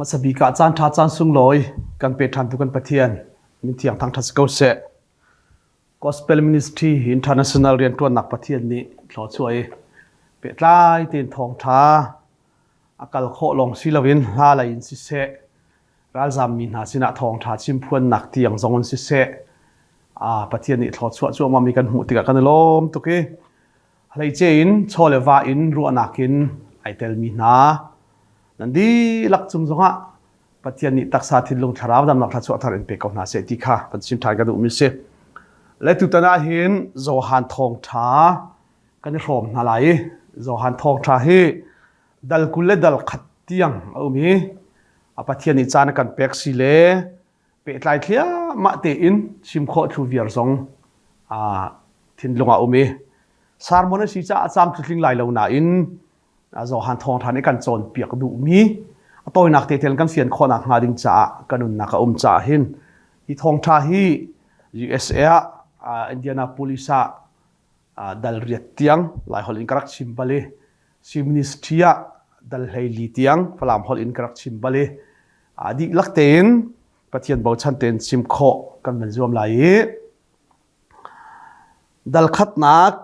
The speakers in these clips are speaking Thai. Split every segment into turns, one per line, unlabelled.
มาสบีกาจานท่าจานสุงลอยกันเป็นทันตุกันปะเทียนมิที่อย่างทางทัศกเสะ Gospel Ministry International เรียนตัวหนักปะเทียนนี้ขอช่วยเปิดไล่ตีนทองท้าอากาศโคลงศิลวินลาลายินสิเสะรัลซามินหาสินะทองท้าชิมพวนหนักเตียงทรงสิเสะปะเทียนนี้ขอช่วยมามีกันหูติกกันล้มตุกี้อะไรเจนโชเลวาอินรัวนักินไอเตลมีนานั่นดีลักจุมจงะปะเทียนนี้ตักษาทิลงทาราวดำนักทัศวทารินเปกเอาหน้าเสติค่ะปัจจุบันทายกันดูมิเสและตุตนาเห็นโจฮันทองท้ากันพร้อมอะไรโจฮันทองท้าให้ดัลกุลเลดัลขัดเตียงเอามีปะเทียนนี้จานกันเปกสิเลเปกไลเทียมาเตอินชิมโคทูเวียร์ซงทินลงเอามีสารมนสิจ้าจามจุดลิงไหลเหล่านาอินโจฮันทองท้าในการโจนเปียกดูมีตัวนักเตะกันเฟียนคนนักงาดิงจ้ากันนักจ้าหินที่ทองท้าให้ USA Indianapolis dal riat tiang lai hol in karak chimbale simnistia dal heili tiang falam hol in karak chimbale di lakten pathian bo chanten chimkho kan man zuam lai dal khatnak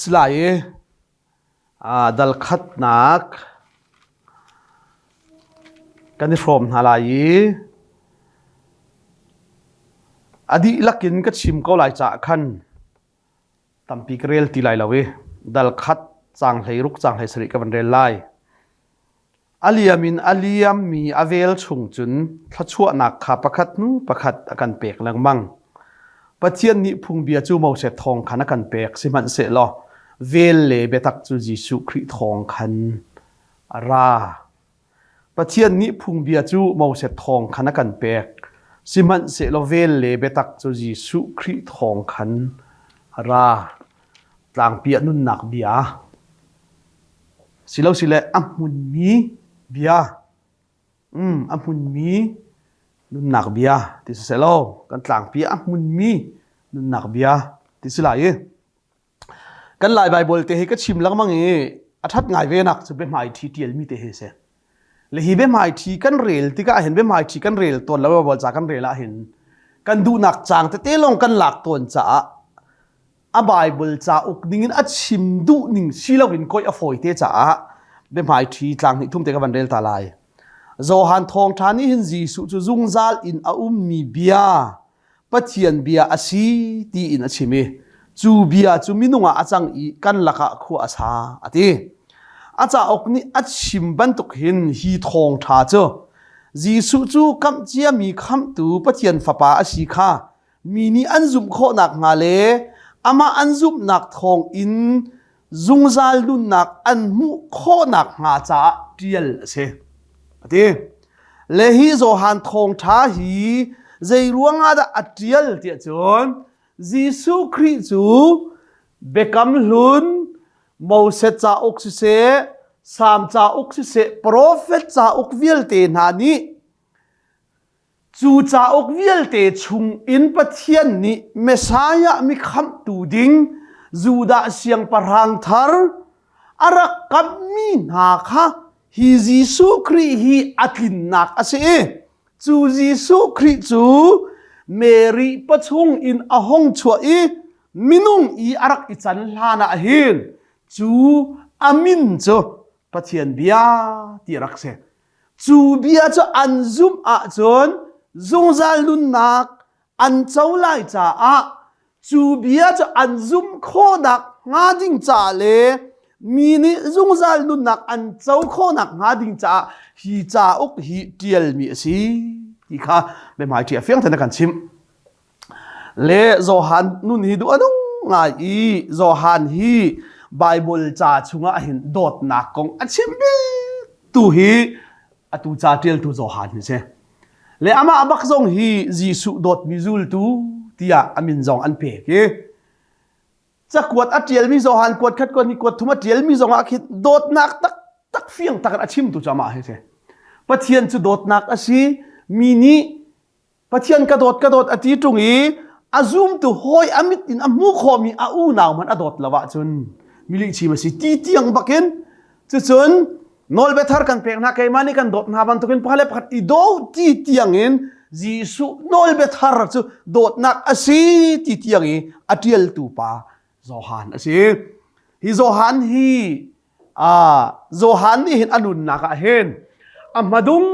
slai dal khatnak kan from halai adi lakin ka chim ko lai cha khan tampi krel ti lai lawe dal khat chang hlei ruk chang hlei sari ka ban rel lai aliamin aliam mi avel chung chun thachua nak kha pakhat nu pakhat akan pek langmang pathian ni phungbia chu mo se thong khana kan pek siman se lo vel le betak chu jisu khri thong khan ara pathian ni phungbia chu mo se thong khana kan pek siman se lo vel le betak chu jisu khri thong khan ra tlang pia nun nak bia silo sile amun mi bia amun mi nun nak bia ti se lo kan tlang pia amun mi nun nak bia ti sila ye kan lai bible te he ka chim lang mang e athat ngai ve nak chu be mai thi tiel mi te he se le hi be mai thi kan rel ti ka hen be mai thi kan rel ton la bol cha kan rela hen kan du nak chang te long kan lak ton cha a bible cha uk dingin a chim du ning silawin koi a foi te cha be mai thi tlang ni thum te ka ban rel ta lai zo han thong thani hin ji su chu zung zal in a mi bia pathian bia asi ti in a chimi chu bia chu minunga achang i kan laka khu asa ati acha okni achim bantuk hin hi thong tha cho jisu chu kam chia mi kham tu pathian fapa asi kha mini anzum kho nak nga le ama anzum nak thong in zungzal lu nak an mu kho nak nga cha tiel se ati le hi zo han thong tha hi zei ruanga da atiel ti chon jisu khri chu bekam lun mo se cha ok se sam cha ok se prophet cha ok vial te na ni chu cha ok vial te chung in pathian ni messiah mi kham tu ding juda siang parhang thar arak kam mi na kha hi jisu khri hi atlin nak ase chu jisu khri chu mary pachung in ahong chua i minung i arak i chan hlana hin chu amin cho pathian bia ti rakse chu bia cho anzum a chon zungzal lun nak an chaulai cha a chu bia cho anzum kho nak nga ding cha le mini zungzal lun nak an chau kho nak nga ding cha hi cha ok hi tiel mi si hi kha be mai ti afiang thana kan chim le zo han nun hi du anung ngai i zo han hi bible cha chunga hin dot na kong achim be tu hi atu cha tel tu zo han se le ama abak zong hi jisu dot mizul tu tia amin zong an pe ke cha kwat atiel mi zo han kwat khat ko ni kwat thuma tiel mi zong a khit dot nak tak tak fiang tak achim tu chama he se pathian chu dot nak asi mini pathian ka dot ati tungi azum tu hoi amit in amu khomi a u naw man adot lawa chun mili chi ma si ti tiang baken chu chun nol betar kan pek na kai mani kan dot na ban to kin phale phat I do ti tiangin Jisu nol betar chu dot nak asi ti tiangi atial tu pa Zohan asi hi Zohan hi Zohan ni hin anun naka hen amadung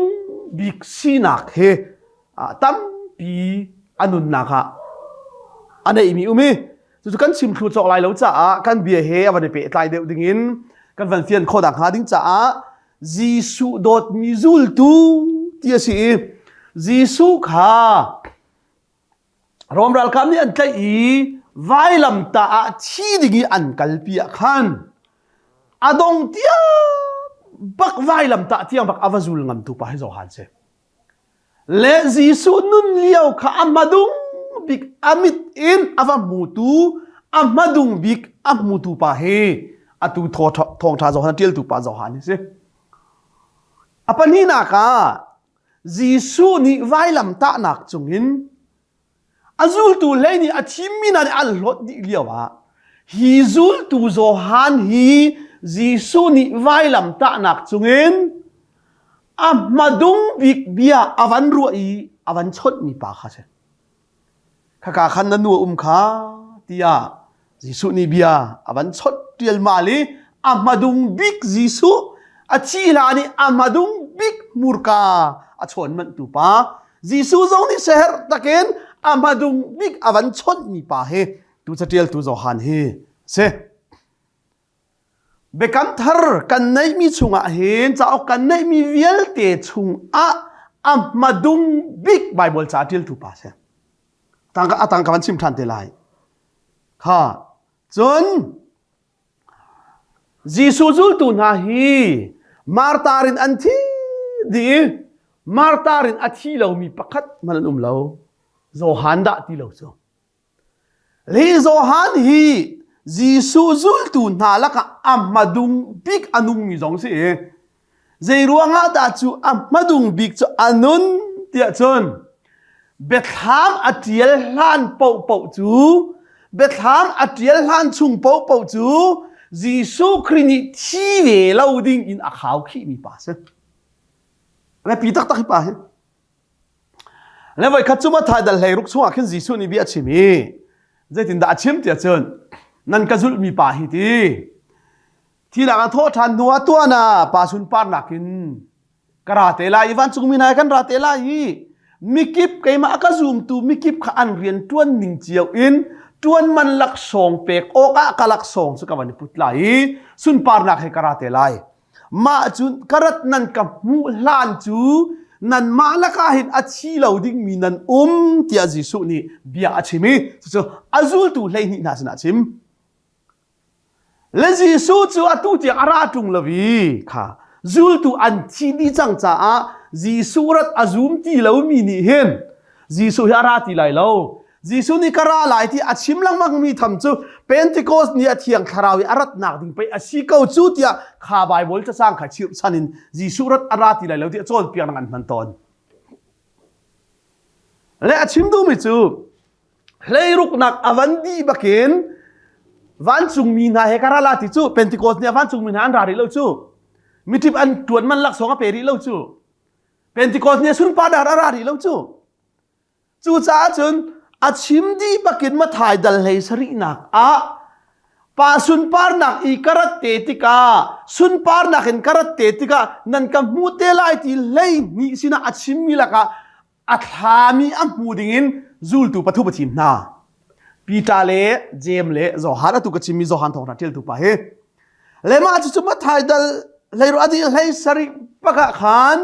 bik sinak he tam pi anun naka anei mi umi chu kan sim thlu chok lai lo cha kan bia he awan pe tlai deu dingin kan van fian khodang ha ding cha Jisu dot mi zul tu tia si Jisu kha rom ral kam ni an tlai vai lam ta thi dingi an kalpia khan adong tia bak vai lam ta tiang bak avazul ngam tu pa he zo han se le Jisu nun liao kha amadung bik amit in ava mutu amadung bik amutu pa he atu thong tha zo han til tu pa zo han se apani na ka Jisu ni vai lam ta nak chungin azul tu le ni achimmi na al lot di liawa hi zul tu zo han hi Jisu ni vai lam ta nak chungin amadung bik bia avan ruai avan chot mi pa kha se khaka khan na nu kha tia Jisu ni bia avan chot tial mali amadung bik Jisu achi la ni amadung bik murka achon man tu pa Jisu zong ni seher taken amadung bik avan chot mi pa he tu chatial tu zo han he se bekam thar kan nei mi chunga hen cha kan nei mi vial te chung amadung big bible cha til tu pa se atang ka van sim than te lai kha chon Jisu zul tu na hi martarin anthi di martarin athi lo mi pakhat man lo zo han da ti lo so le zo han hi Jisu zul tu na laka amadung big anung mi zong se zeiruanga da chu amadung big chu anun tia chon betham atiel han po chu betham atiel han chung po chu Jisu Krini thi ve lo ding in a khaw khi mi pa se le pi tak tak pa he le vai khachuma thai dal hei ruk chunga khin Jisu ni bi achimi zaitin da achim tia chon nan kazul mi pa hi ti thi la tho than nuwa to na pa sun par nakin karate la iwan chungmi na kan rate la hi mikip keima ka zoom tu mikip kha an rian tuan ning chiao in tuan man lak song pek oka kalak song su kawani putlai sun par nak he karate lai ma chun karat nan ka mu hlan chu nan ma laka hin achi lo ding mi nan tia Jisu ni bia achimi so azul tu lei ni na sana chim le Jisu chu atu ti ara tung lawi kha zul tu an chi di chang cha Jisu rat azum ti lo mi ni hen Jisu ara ti lai lo Jisu ni kara lai ti achim lang mang mi tham chu Pentecost ni athiang tharawi arat nak ding pe asi ko chu tia kha bible cha sang kha chi sanin Jisu rat ara ti lai lo ti chon piang an man ton le achim du mi chu leiruk nak avandi bakin van chung mi na he kara la ti chu Pentecost ni van chung mi na an ra ri lo chu mitip an tuan man lak songa peri lo chu Pentecost ni sun pa da ra ri lo chu cha chun achim di bakin ma thai dal hei sari nak pa sun par nak I karat te tika sun par nak in karat te tika nan ka mu te lai ti lei ni sina achim mi laka athami amu dingin zul tu pathu pathim na Pita le jem le zo hara tu ka chimi zo han thong na til tu pa he le ma chu ma thai dal leiru adi lei sari paka khan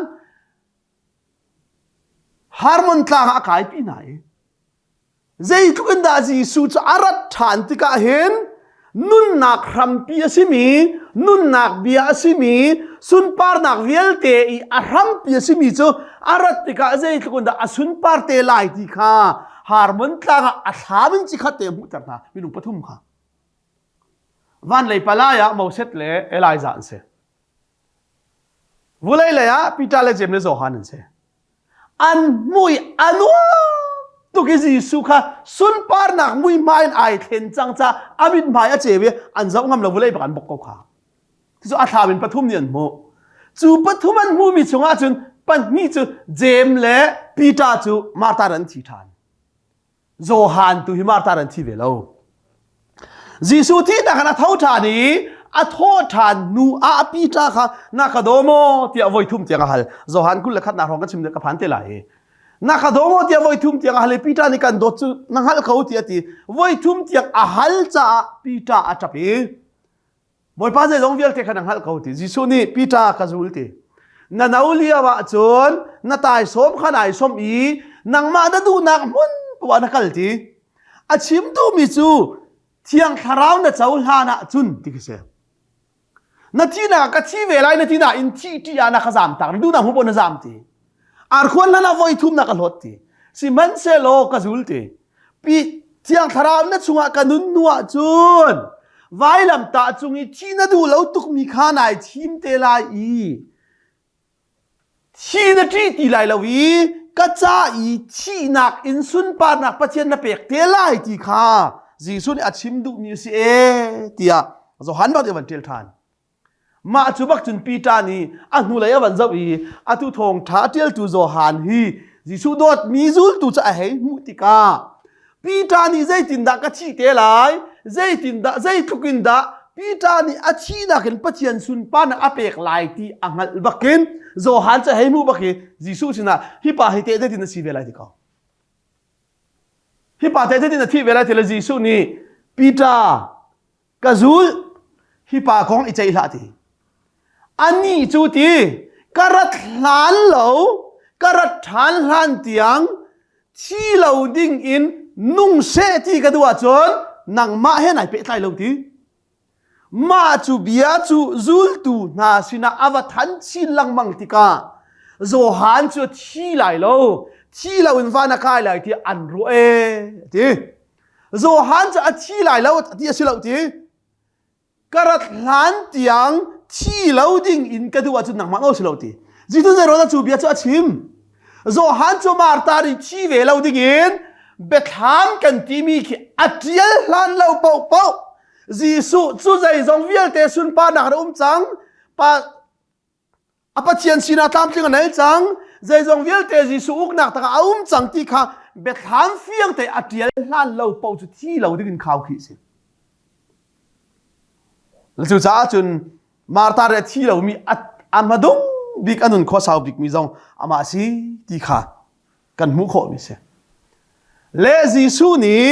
harmon tla ha kai pi nai zai tu kan da Jisu chu arat than ti ka hen nun nak ram pi asimi nun nak bia asimi sun par nak vial te I aram pi asimi chu arat ti ka zai tu kan da asun par te lai ti kha harmon tla ga athamin chi khate mu tarna minu pathum kha van lei palaya moset le Elijah se vulai le ya Pita le jem le zo han se an mui anwa tu ke Jisu kha sun par nak mui main ai then chang cha abin mai a chewe an zau ngam lo vulai ban bok ko kha so athamin pathum nian mo จูปฐุมันมูมีชงอาจุนปันนี่จูเจมเล่ปีตาจูมาตารันทีทานโจฮันตูฮิมาตารันทีเวลาจิสุที่นักนักเท่าทานี้อัทโททานนูอาปีตาค่ะนักโดโมที่อวัยทุ่มเตียงหัลโจฮันกุลขัดนักร้องกันชิมเด็กกับพันเตลัยนักโดโมที่อวัยทุ่มเตียงหัลปีตานี่กันโดดจูนักหัลเขาที่ที่วัยทุ่มเตียงหัลจ้าปีตาอัจฉริบอยป้าจะลงเวลเทขันนักหัลเขาที่จิสุนี่ปีตากระจุลที่นั่นเอาเลียวะจนนั่นตายสมขนายสมอีนังมาดูนักมุนปวนักลที่อาชิมตูมิจูเที่ยงคราวนั่นเจ้าหานะจุนที่กเสียนั่นที่นักกัที่เวลานั่นที่นักอินที่อานักจามตักดูนักหัวปนจามที่อาร์คนนั้นเอาไว้ทุ่มนักลดที่สิมันเซโลกระจุลที่ปีเที่ยงคราวนั่นชงกันนุนนัวจุนไว้ลำตาจุงอีที่นั่นดูแล้วตุกมีขานายทีมเตลาอีที่นั่นที่ไหลลาวีก็จะอีที่นักอินสุนปานักปะเทียนนับเปกเตลายที่ข้าจีสุนอาชิมดูมีสิที่อ่ะจะหันมาเดี๋ยววันเทลทานมาจุบักจุนปีตานีอันนู้นเลยวันเจ้าอีอันทุทงท้าเทลตุจะหันฮีจีสุดดมีจุลตุจะให้มุติกาปีตานีใจตินดักก็ที่เตลายใจตินดักใจทุกินดักปีตานีอาชีนักปะเทียนสุนปานักอเปกลายที่อังหัลบักเกนโจฮันจะให้มูบักเกจิสุสินะฮิปาฮิเตเตตินสีเวลาที่เขาฮิปาเตเตตินที่เวลาที่จิสุนี่ปีตากระจุลฮิปาของอิจฉาอิลาตีอันนี้จุดที่กระทันเหลากระทันหันเตียงที่เราดิ้งอินนุ่งเสที่กระดูกจนนังมาให้ไหนเปะไตเราทีมาจูเบียจูจูลตูนาสินะอวทันชินลังมังติกาโจฮันจูที่ไหลโลที่เราอินฟานักไก่ไหลที่อันรู้ที่โจฮันจะที่ไหลโลที่สิเราที่กระทันเตียงที่เราดิ้งอินกระดูกจนนังมาเอาสิเราที่จิตุเจโรนัจูเบียจูชิมโจฮันจูมาร์ตาริที่เวลาดิ้งอินเบ็ดหามกันที่มีขี้อัดเยลลันเราเป่าเป่าจิสุจูใจจงเวียลเตสุนปานักเราจังปาอปัจเจียนสินาตามที่กันไหนจังใจจงเวียลเตจิสุอุกนักตะกเอาจังที่ข้าเบ็ดหามเฟียงเตอัดเยลลันเราเป่าจุดที่เราได้กินข้าวขี้สิแล้วจู่จ้าจนมาตาเรที่เรามีอันมาดงบิกอันนั้นข้อสาวบิกมีจงอามาสิที่ข้ากันมุขมิเสเลจิสุนี้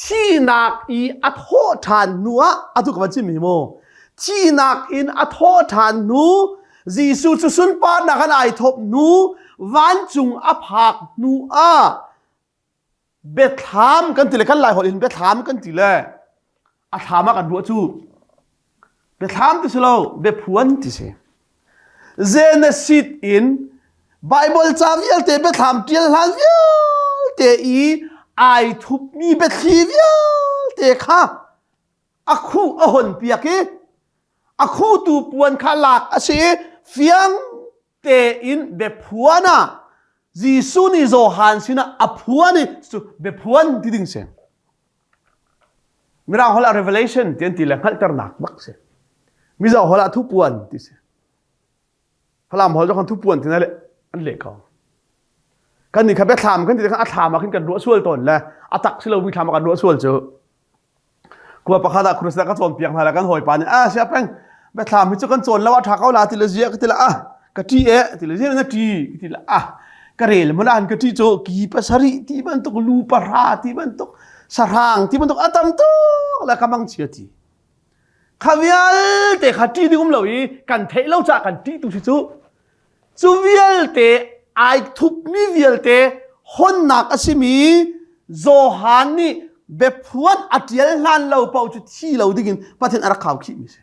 ที่นักอีอัทโหทานนัวอัตุกบันจิมิโมที่นักอินอัทโหทานนูจิสุสุนปานักนายทบนูวันจุงอภักนูอาเบทามกันติเลกันหลายหลินเบทามกันติเลอัฐามากันดัวจูเบทามติสโลเบพวนติเสเจเนซิตอินไบเบิลจาวิลเตเบทามเตียลฮันวิลเตอีไอทุบมีเบทีเวียเตค่ะอาคูอหนเปียกอาคูตูปวนขลักอาเสเฟียงเตอินเบพวนะจิสุนิโจฮันสินะอพวนิสุเบพวนที่ดึงเสียงมีเราหัวละ revelation เตียนตีแหลงหัลตร์นักบักเสียมีเราหัวละทุบปวนที่เสียพลังหัวละคนทุบปวนที่นั่นแหละอันเล็กเขากันนี่ครับไปถามกันที่เขาถามมาขึ้นกันรัวส่วนตนเลยอัตักที่เราวิถามมากันรัวส่วนเจอกลัวประคาดครุสกันโจนเปียงมาแล้วกันหอยปานเสียแป้งไปถามมิจกันโจนแล้วว่าถ้าเขาลาติเลเซียก็ติละกะที่ติเลเซียนั่นติละกระเรลมันอ่านกะที่โจกีปัสริที่มันตกลูปราที่มันตกสรางที่มันตกอัตัมตุแล้วก็มังเชียทีขวิลเตะขัดที่ที่ผมเล่าอีกันเทเล่าจากกันที่ตุชิจูวิลเตไอทุบมีวิลเตฮอนนักอสิมีโจฮันนี่เบพวนอัดเยลลันเราเป่าจุดที่เราได้กินประเทศอาราข่าวขี้มิเส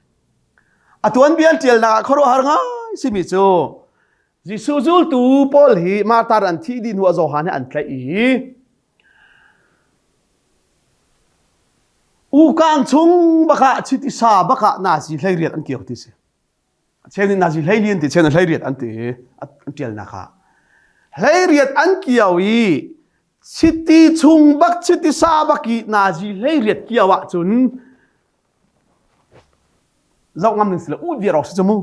อัตวันเบียนเจลนักขรหาง่ายสิมิโจจิสุจูลตูปอลฮีมาตารันที่ดินหัวโจฮันนี่อันตรายอูกังชุงบักชิติสาบักนาซีไลเรียดอันเกี่ยวที่เสเช่นนาซีไลเรียนที่เช่นไลเรียดอันเตอันเจลนักไลเรียดอันเกี่ยวอีชิติชุงบักชิติสาบักนาซีไลเรียดเกี่ยวะจุนเรางำหนึ่งสิละอูเดียร์ออกสิจมู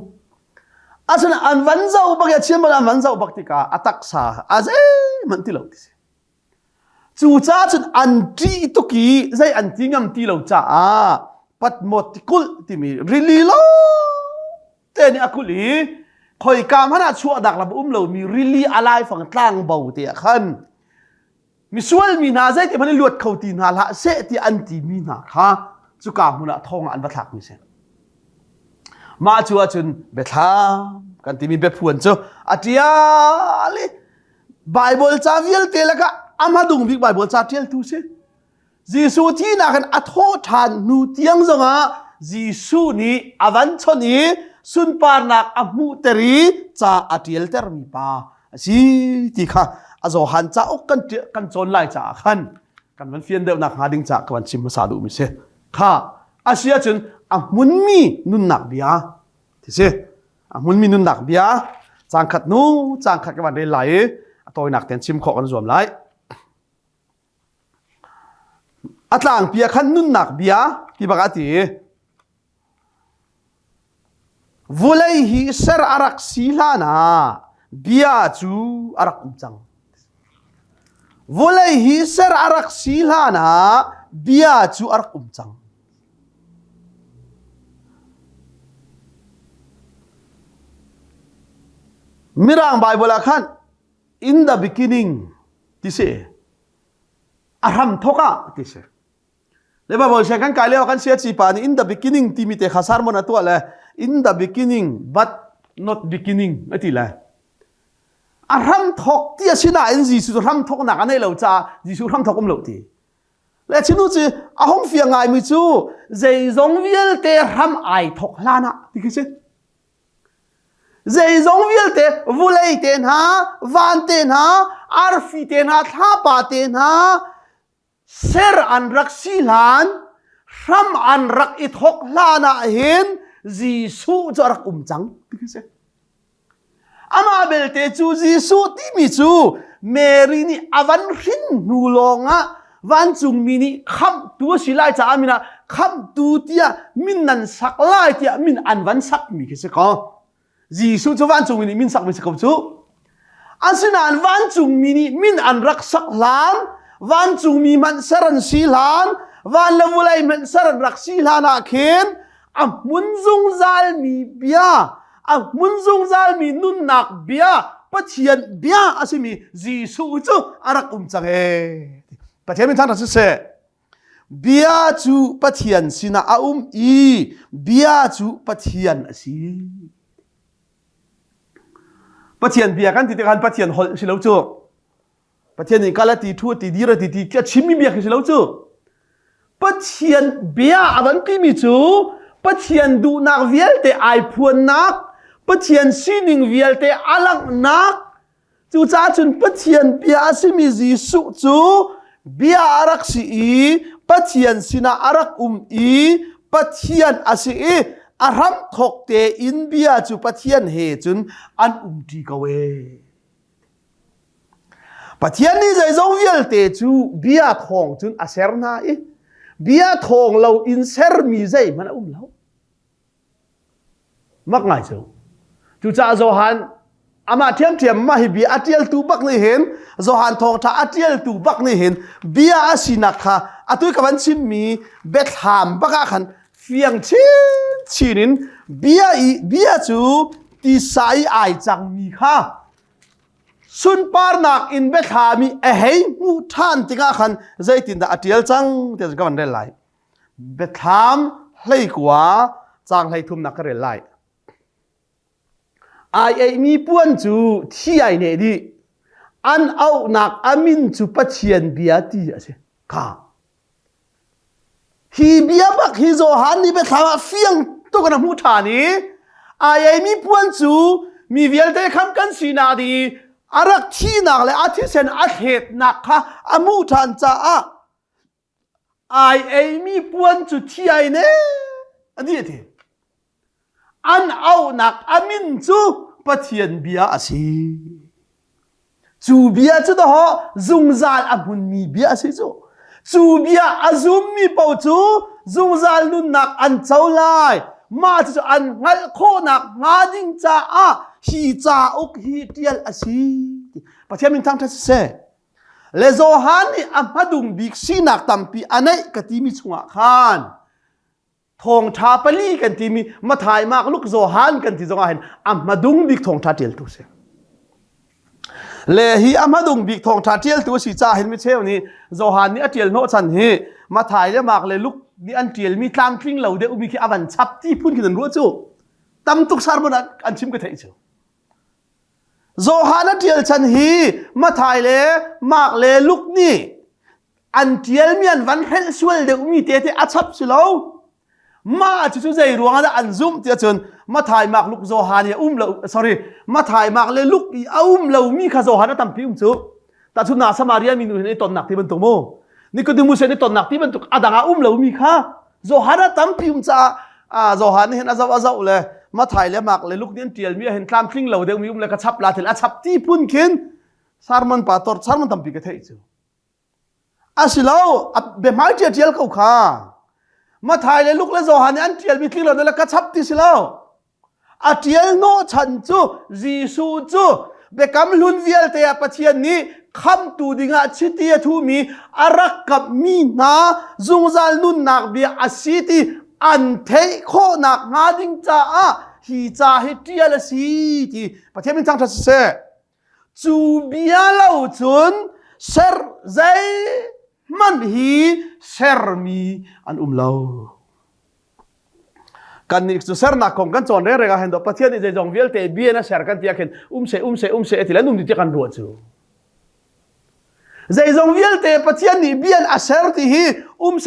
อาศัยอันวันเจ้าบักยาเชียนบักอันวันเจ้าบักติกาอัตักษาอาศัยมันที่เราดิจูจ้าจนอันที่ตุกีใจอันที่งามที่เราจ้าปัดหมดที่กุลที่มีริลีโลเตนี่อกุลีคอยกามขนาดชั่วดักระบุเรามีริลีอะไรฝั่งกลางเบาเตียขันมีส่วนมีนาใจที่มันลวดเขาตีนาละเสที่อันที่มีนาค่ะจุกามุนะทองอันบัตรมีเส้นมาชัวจนเบทามกันที่มีเบพวนเจ้าอาทิยาลีไบเบิลจาวิลเตลก็อามาดุงวิกไบเบิลจาเทียลทุเสจีสูที่นักอัทโหทานนูเตียงจงะจีสูนี้อวันชนี้สุนปาร์นักอมุตรีจ้าอาทิยลเตอร์มีปาสิที่ข้าอาโจหันจ้าอกกันโจนไล่จ้าขันกันวันเฟียนเดิมนักหาดิ้งจ้ากันชิมมาสาดูมิเสข้าอาเซียจนอามุนมีนุนนักเบียที่เสอามุนมีนุนนักเบียจางขัดนู้จางขัดกันวันได้ไหลตัวนักเตียนชิมขอกันรวมไหลอัตลางเบียขันนุนนักเบียที่ปกติวุเลยฮีเซอร์อารักซีลานาเบียจูอารักจังวุเลยฮีเซอร์อารักซีลานาเบียจูอารักจังมิรังไบเบิลขัน in the beginning ที่เสอารัมทกะที่เสเลบะบอกเช่นกันกายเลี้ยวกันเสียจีปานี่ in the beginning ที่มีแต่ข้าสารมันตัวเลย in the beginning but not beginning ไม่ที่เลยอารัมทกที่อาชินาอินจีสุรัมทกหนักอันนี้เราจะจีสุรัมทกอมเราที่และชินุจีอาหงเฟียงไงมิจูใจจงวิลเตรัมไอทกลานะที่คือเสใจจงวิลเตวุเลยเตนฮาวันเตนฮาอาร์ฟีเตนฮาท่าปาเตนฮาเซอร์อันรักสิลันรัมอันรักอิทกลานะเห็นจีสุจะรักจังที่คือเสอามาเบลเตจูจีสุที่มิจูเมรีนี่อวันรินนูลงะวันจุงมินิคำตัวสิไลจ้ามินะคำตัวเตียมินนันสักไลเตียมินอันวันสักมีกี่สิก็จีสุจะวันจุงมินิมินสักมีสิกับจูอันสินันวันจุงมินิมินอันรักสักล้านวันจุงมีมันสรันสีล้านวันละวุไลมันสรันรักสีล้านอาเคนมุนจุงซัลมีเบียมุนจุงซัลมีนุนนักเบียปะเทียนเบียอาศิมีจีสุจูอารักจังเอปะเทียนเป็นท่านรักเสเบียจูปะเทียนสินะอีเบียจูปะเทียนสิปะเทียนเบียกันติดกันปะเทียนหอสิเราจูปะเทียนนี่กาลตีทั่วตีดีระตีแค่ชิมมีเบียกันสิเราจูปะเทียนเบียอวันที่มีจูปะเทียนดูนักเวียลเตไอพวนนักปะเทียนซีนิงเวียลเตอลังนักจูจ้าจุนปะเทียนเบียสิมีจีสุจูเบียอารักสีปะเทียนสินะอารักปะเทียนอาศัยอารัมทกเตอินเบียจูปะเทียนเฮจุนอันดีกว่าเวปะเทียนนี่ใจจงเวียลเตจูเบียทองจุนอาเซร์นาเบียทองเราอินเซร์มีใจมันเรามักง่ายเจ้าจูจ้าโจฮันอามาเทียมมาให้เบียอาเทียลตูบักนี่เห็นโจฮันทองถ้าอาเทียลตูบักนี่เห็นเบียอาศินักค่ะอาตุยกับวันชิมมีเบ็ดหามบักขันเฟียงชินินเบียจูตีสายไอจังมีค่ะสุนปาร์นักอินเบ็ดหามีเฮ้ยมูท่านติกาขันใจตินดาอาเทียลจังเดี๋ยวจะกันได้ไล่เบ็ดหามเลยกว่าจังให้ทุ่มนักเรียนไล่ไอ้มีป่วนจูที่ไอ้เนี่ยดิอันเอาหนักอามินจูปะเทียนเบียตีอะสิค่ะฮีเบียบักฮีโจฮันนี่เป็นคำเฟียงตัวกันหูฐานี้ไอ้มีป่วนจูมีเวียลเตคำกันสีนาดีอารักที่หนักเลยอาทิเซนอาเหตุหนักค่ะอามูฐานจ้าไอ้มีป่วนจูที่ไอ้เนี่ยอันนี้ทีอันเอาหนักอามินจูปะเทียนเบียอาศิจูเบียจูตัวhọ dùng zal amun mi บียอาศิจูเบียอาซุมมีเป่าจูdùng zalนุนหนักอันเจ้าไล่ มาจะอันงัลโคนักงาดิงจ้าฮีจ้าอุกฮีเตียลอาศีประเทศมินทางทัศเสเลโซฮานี่อัมพัดุงบิกซีนักตัมปีอันไหนกติมีชงขานทองชาปลีกันที่มีมาถ่ายมากลูกโซฮานกันที่จงเห็นอัมมาดุงบิกทองชาเตียลตุเสเลฮีอัมมาดุงบิกทองชาเตียลตุสิจ้าเห็นไม่เช่นี้โซฮานนี่อัเตียลโนชันเฮมาถ่ายแล้วมากเลยลูกนี่อันเตียลมีตามคลิ้งเหล่าเดียวมีแค่อวันชับที่พูดกันรู้จู่ตำตุกสารบนอันชิมกันเถอะจู่โซฮานัเตียลชันฮีมาถ่ายเลยมากเลยลูกนี่อันเตียลมีอันวันเฮลสเวลเดียวมีเตะอัชับสิเรามาจู่ใจรวงอันอันซุ่มเตียจนมาถ่ายมากลูกโซฮานี่เรา sorry มาถ่ายมากเลยลูกเรามีข้าโซฮานะตั้มพิมพ์จู่แต่ชุนนาสมารียมีหนุ่ยในตอนหนักที่มันตัวโมนี่ก็ดูมุสลิมในตอนหนักที่มันตุกอาดังเรามีข้าโซฮานะตั้มพิมพ์จ้าโซฮานี่เห็นอาซาเลยมาถ่ายแล้วมากเลยลูกนี่เตียลมีเห็นคลามคลิ้งเราเดียวมีเลยกระชับลาถึงอาชับที่พุ่นขินสารมันป่าตอดสารมันตั้มปีกเทยจู่สิเราเบมาเตียลเขาข้ามาถ่ายเลยลูกเลยโซฮานี่อันเตียลมีคลิ้งเราเดียวกระชับที่สิเราเตียลโนชันจู่จีซูจู่เบกำลุนเวียลเตียปัจเจียนนี้คำตูดิงาชิตีทูมีอารักกับมีนาจุงซาลนุนนักเบียอาศิติอันเทโคนักงาดิงจ้าฮีจ้าฮิตียลสิติประเทศมินทางทัศเสจูเบียเล่าจุนเซรใจมันฮีเซรมีอันเล่ากันนี่จุเซรนักของกันจอนเรื่องเห็นตัวประเทศนี้จะจงเวียลเตเบียนะเซรกันที่อยากเห็นเสติแล้วนุ่มที่กันรัวจูใจจงเวียลเตปะเทียนนี่เบียนอาเซอร์ที่ฮีเ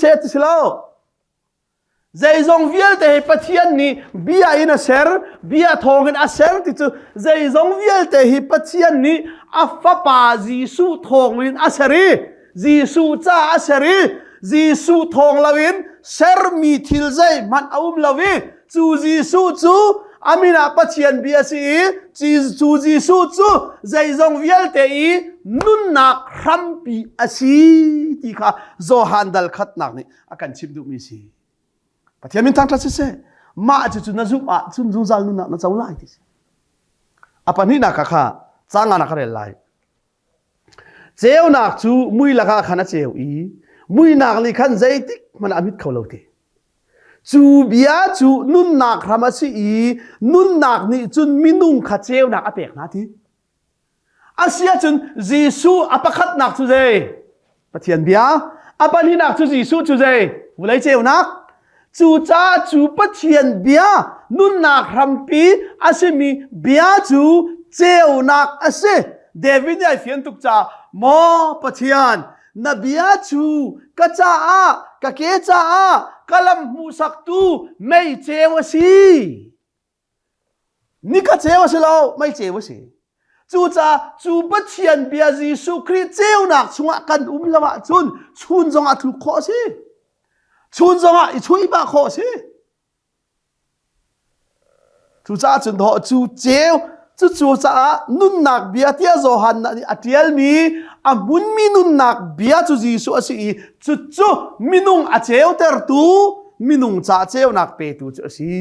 สติสิลาใจจงเวียลเตปะเทียนนี่เบียอินอาเซอร์เบียทองอินอาเซอร์ที่จูใจจงเวียลเตฮีปะเทียนนี่อัฟปาจีสูทองอินอาเซรีจีสูจ้าอาเซรีจีสูทองลาวินเซอร์มีทิลใจมันลาวิจูจีสูจูอามินาปัจเจียนเบียสีจูจีสูจูใจจงเวียลเตอีนุนนักครัมปีอาศีที่ข้าโซฮันดัลขัดนักนี่อาการชิมดูมีสีปัจเจียนมินทางทัศเสมาจุนจุนซาลนุนนักนั่นจะวุ่นวายที่สิอาปันนี่นักข้าจ้างงานนักเรียนไล่เจ้านักจูมุยลักข้านะเจ้าอีมุยนักลิขันใจติกมันอามิดเขาเล่าทีจูเบียจูนุนนักทำอะไรนุนนักนี่จุนมินุงขัดเจ้านักอาเปกนาทีอาเซียจุนจีซูอาปะขัดนักจูเจปะเทียนเบียอาปันนี่นักจูจีซูจูเจวุ้ยเจ้านักจูจ้าจูปะเทียนเบียนุนนักทำปีอาเซมีเบียจูเจ้านักอาเซเดวิดไอเฟียนตุกจ้าหมอปะเทียนนบียจูกะจ้ากะเกจ้ากะลำมูสักตูไม่เจวสีนี่กะเจวสีเราไม่เจวสีจูจ้าจูปะเทียนเบียจีสุคริเจ้านักชงกันละวะชุนจงอาทุกข้อสิชุนจงอาอีช่วยบ้าข้อสิจูจ้าจุนทอจูเจ้าจูจ้านุนนักเบียที่โซฮันนี่อัตเยลมีอามุนมีนุนนักเบียจูจีสุอาศีจูมินุงอาเจ้าเตอร์ตูมินุงจ้าเจ้านักเปตูจูอาศี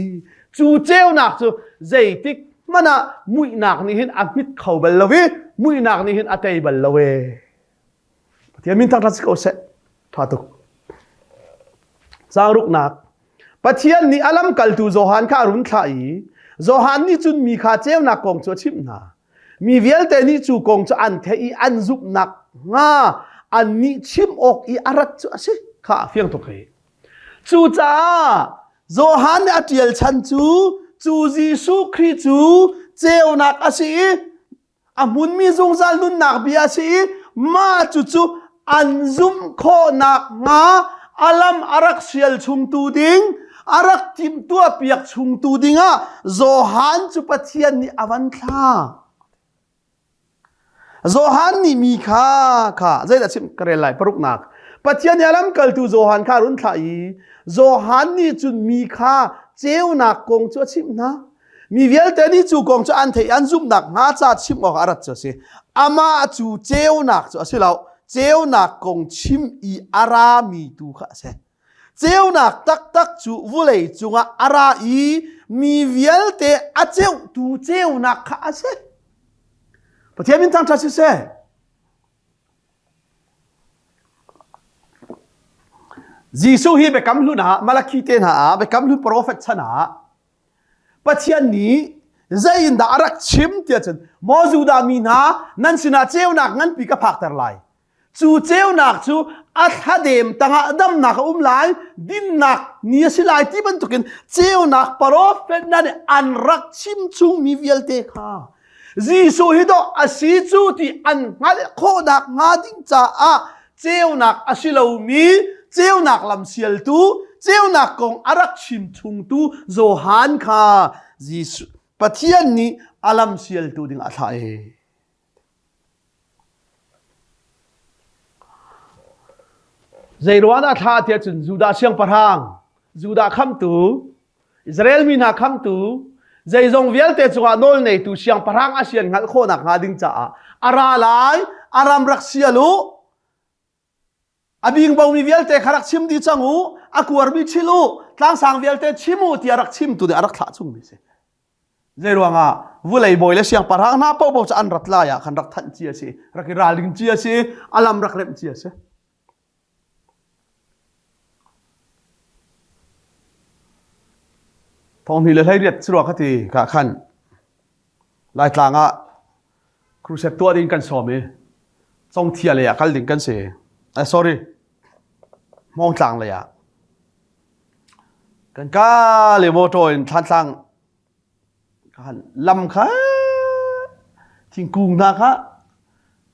จูเจ้านักจูใจติกมันอะมุยนักนี่เห็นอามิดเขาเบลลวีมุยนักนี่เห็นอาเตยเบลลวีที่มินทางรัสโกเซทาตุกสารุกนักปัจเจียนนี่อัลลัมกัลตูโซฮันข้ารุนข่ายโซฮันนี่จุนมีข้าเจ้านักกองจูชิมนามีเวลเตนี่จูกองจูอันเทอีอันซุบนักอันนี้ชิมออกอีอารักจูสิข้าเฟียงตุกเฮจูจ้าโซฮันอัตเยลชันจูจีสุคริจูเจ้านักอาศีอามุนมีจงซาลนุนนักเบียศีมาจูอันซุมโคนักอาลัมอารักเชียลชุงตูดิงอารักทิมตัวเปียกชุงตูดิงโซฮันจูปะเทียนนี่อวันท่าโซฮันนี่มีค่าใจแต่ชิมกระเรลัยปรุกนักปัจจัยนี้ลัมกัลตูโซฮันข้ารุนข่ายโซฮันนี่จุนมีค่าเจ้านักกงจัวชิมนะมีเวลเตนี่จูกงจัวอันเทียนซุมนักงาจัดชิมออกอารัตจัวสิอามาจูเจ้านักจัวสิเราเจ้านักกงชิมอีอารามีตูข้าเสเ เจ้าหนักตักจูวุเลยจุงอาราอีมีเวียลเตอาเจ้าตูเจ้าหนักข้าเสปะเทียมินตั้งทัศเสจีซูฮีเบกัมลุนะมาลาคีเตนะเบกัมลุโปรเฟตชนะปะเทียนนี้ใจอินดารักชิมเตียจันมอจูดามีนานั่นสินาเจ้าหนักงั้นปีกพักแต่ไรจูเจ้าหนักจูอัฐเดมตั้งดำหนักไลดินหนักนี่สิไลที่บรรทุกินเจ้าหนักโปรเฟตนั่นอันรักชิมจุงมีเวลเตค่ะจีซูฮิโดอาศิจูที่อันงั้นโคดักงาดิ้งจ้าเจ้าหนักอาศิลามีเจ้าหนักลำเสียลตูเจ้าหนักกงอารักชิมชุงตูโจฮันค่ะจีซูปะเทียนนี้อาลัมเสียลตูดิ้งอัฐเอใจรวนอัฐเทียจุนจูดาเชียงปะทางจูดาคำตูอิสราเอลมีนาคำตูใจจงเวียลเตจุงานอลเนตูเชียงปะทางอาเซียนงัดโคนักงาดิ้งจ้าอาราไลอารามรักเสียลูอบิงบ่มีเวียลเตขรักชิมดีจังหูอากูวร์มีชิลูทางสังเวียลเตชิมูที่รักชิมตัวเดียรักขาจุงมิเสใจรวงวุเลยบ่อยเลยเสียงปะทางน้าป้อจะอันรักลายขันรักทันเจียสิรักราลิงเจียสิอาลัมรักเร็มเจียสิทองมีเลยให้เรียดสรวกคดีกะขันลายกลางครูเซปตัวดิ้งกันสอมีทรงเทียเลยกัลดิ้งกันเสียsorry มองกลางเลยกันก้าเลยโมโตอินทันสังกันลำค่ะทิ้งกุ้งนะคะ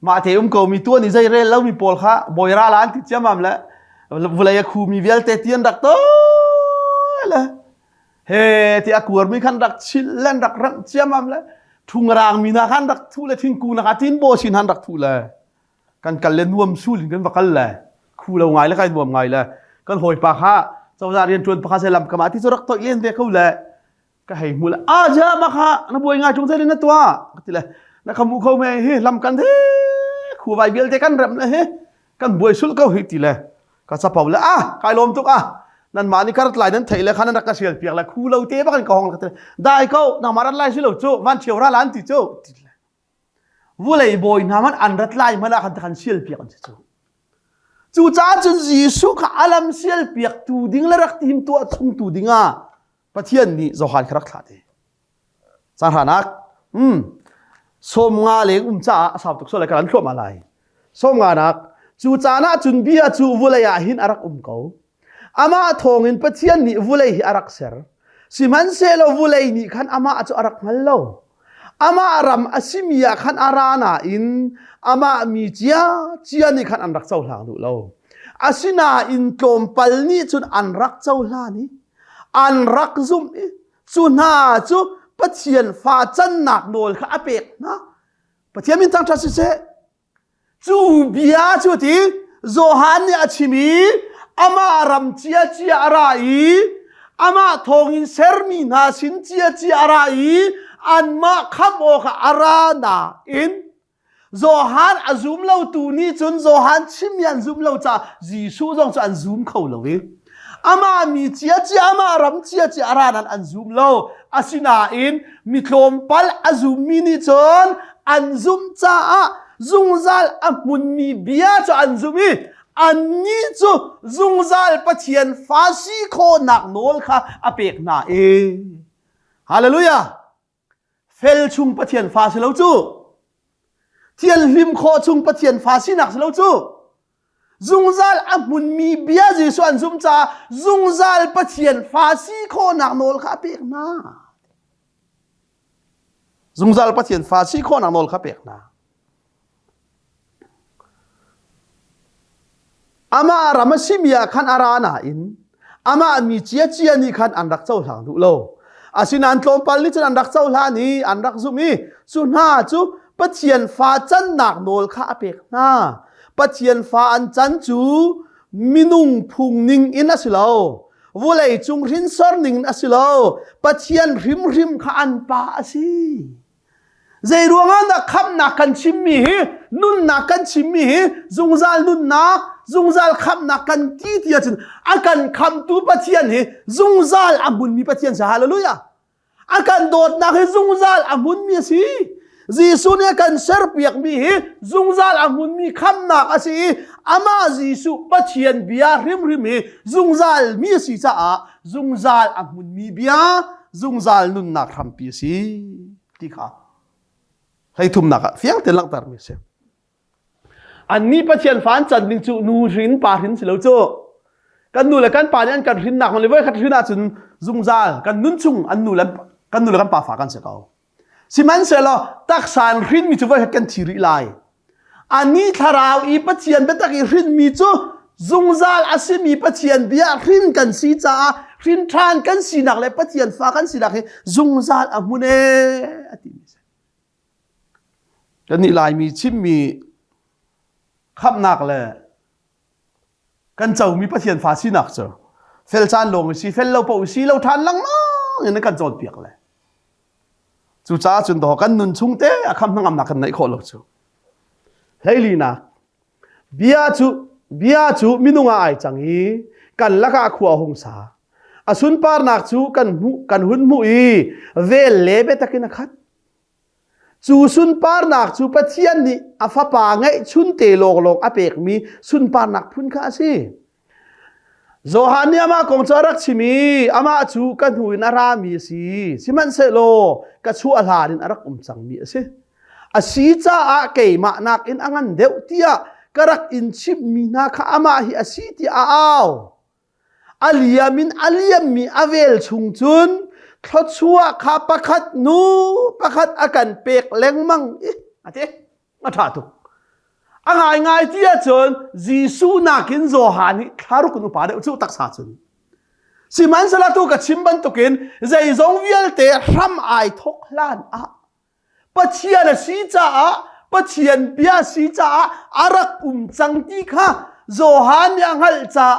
มาเที่ยวก็มีตัวนี้ใจเร่แล้วมีโพลค่ะบอยราล้านติดเจ้ามั่มแล้วเวลาคูมีเวลเตตียนดักโตเลยเฮ้ที่อากูร์มีขันดักชิลเล่นดักรักเจ้ามั่มแล้วทุ่งรางมีนาขันดักทุเลยทิ้งกุ้งนะคะทิ้งโบชินขันดักทุเลยกันเล่นรวมสู้กันว่ากันแหละคู่เราไงแล้วใครรวมไงเลยกันหอยปากฮะเจ้าเรียนชวนปากฮะเซลัมกมาที่สุรักตัวเล่นเด็กเขาแหละก็ให้มูลเจ้ามาค่ะนับวยง่ายจงใจเลยนะตัวก็ทีละนักขมูเขาไม่เฮ้ลำกันเฮ้คู่ใบเบี้ยเด็กกันรำเลยเฮ้กันบวยสุดเขาเฮ้ทีละก็สะพาวเลยใครล้มตุกนั่นมานี่การ์ดไลน์นั้นเทเลยขันนักกระเสียเปียกเลยคู่เราเตะปากกันกองกันทีละได้เขาหน้ามารัดไล่สิเราโจ้วันเชียวร้านติโจ้วุเลยบอยนามันอันรัดไล่มาแล้วกันเสียเปียกกันจูจ้าจนจีสุขอาลัมเสียเปียกตูดิ้งและรักทีมตัวทุ่งตูดิ้งปะเทียนนี่จะหันครักขาดสารนักสมงาเล็กจ้าสาวตุกโซเลยกันทั่วมาลายสมงานักจูจ้านะจุนเบียจูวุเลยหินอารักเขาอามาทองอินปะเทียนนี่วุเลยอารักเสร์สิมันเซลวุเลยนี่ขันอามาจูอารักฮัลโลอามาอารามอาซิมียขันอารานาอินอามามีเจียนี่ขันอันรักเจ้าหลางดูเราอาซินาอินโตมปัลนี่จุนอันรักเจ้าหลานี่อันรักซุมนี่จุนหาจุปะเทียนฟ้าจันหนักโดนข้าเป็กนะปะเทียนมินตั้งทัศน์เสจูเบียจุที่โจฮันนี่อาชิมีอามาอารามเจียอะไรอามาทองอินเซอร์มีนาสินเจียอะไรอันมาขโมกอารานาอินโจฮันอาซุมเล่าตูนี้จนโจฮันชิมยันซุมเล่าจ้าจีซูจงจะอันซุมเขาเลยอามามีเจียอามารำเจียอารานันอันซุมเล่าอาสินาอินมีโคลมปัลอาซุมมินิจนอันซุมจ้าซุงซัลอัมุนมีเบียจ้าอันซุมีอันนี้จูซุงซัลปะเทียนฟาซีโคนักโนลค่ะอเปกนาฮาเลลูยาเฟลชุงปะเทียนฟ้าสิเราจูเทียนลิมโคชุงปะเทียนฟ้าสินักสิเราจูซุงซัลอัมุนมีเบียจีส่วนซุมจ้าซุงซัลปะเทียนฟ้าสิโคนักโนลค่ะเปียกนาซุงซัลปะเทียนฟ้าสิโคนักโนลค่ะเปียกนาอามาอารามสิมียขันอารานาอินอามามีเจียนี่ขันอันรักเจ้าหลังดูโลอาศินันโลมปัลนี่จะอันรักเจ้าหลานี่อันรักซุมีสุนหาจูปะเทียนฟ้าจันหนักโนลข้าเปกนาปะเทียนฟ้าอันจันจูมินุงพุงนิงอินอสิโลวุเลยจุงรินสอร์นิงอสิโลปะเทียนริมข้าอันปาสิใจรวงนักคำนักกันชิมมีนุนนักกันชิมมีซุงซาลนุนนัก zungzal kham na kan ti tia chun akan kham tu pathian hi zungzal amun mi pathian sa hallelujah akan dot na hi zungzal amun mi si Jisu ne kan ser piak mi hi zungzal amun mi kham na asi ama Jisu pathian bia rim rim hi zungzal mi si cha a zungzal amun mi bia zungzal nun na kham pi si ti kha hay thum na ka fiang te lang tar mi seอันนี้ปัจจัยฝันจันทร์จูนูรินป่ารินสิเราโจกันนูและกันป่านี่อันกันรินหนักมันเลยเว้ยขัดรินอาจุนซุงซาลกันนุ่นชุงอันนูและกันป่าฝากันเสียเขาสิมันเสร็จแล้วตักสารรินมีจูเว้ยขัดกันทีริไลอันนี้ถ้าเราอีปัจจัยเป็นตักอีรินมีจูซุงซาลอาศัยมีปัจจัยเบียรินกันสีจ้ารินทานกันสีหนักเลยปัจจัยฝากันสีหนักซุงซาลอามุเน่อติมิเสกันนี่ลายมีชิมมีขับหนักเลยกันเจ้ามีประเทียนฟ้าสีหนักเจ้าเฟลจานลงสีเฟลเราเป่าสีเราทานลังมั้งอย่างนั้นกันโจดเปียกเลยจู่จ้าจนต่อกันนุนชุ่งเตะคำทั้งอำนักกันไหนขอเราเจ้าเฮ้ยลีนะเบียจูมินุงอาไอจังฮีกันละกะขัวหงสาอสุนปาร์นักจูกันหุ่นมุยเวลเล่เบตะกินักขัดจูสุนปาร์นักจูปัจเจียนนี่อาฟ้าป่าไงชุนเตโลกอาเปกมีสุนปาร์นักพุ่นข้าสิโซฮานี่อามาคงจะรักชิมีอามาจูกันหุยนารามีสิมันเซโลกัชูอาลาดินอารักจังมีสิอาศีจ้าอาเกยมานักอินอังันเดียวเตียกรักอินชิบมีนาข้าอามาฮิอาศีที่อ้าวอาลียามีอาเวลชุงจุนทศชัวข้าประคัดนูประคัดอาการเปกเล็งมังอาเจมาถ่าตุกง่ายที่จนจีสูนักินโซฮานี่คารุกนุปาเดอุจุตักษาจนสิมันสละตุกชิมบันตุกินใจจงวิลเตะรำไอทกลานปัจเจียนสีจ้าปัจเจียนเบียสีจ้าอารักจังที่ข้าโซฮานี่อัลจ้า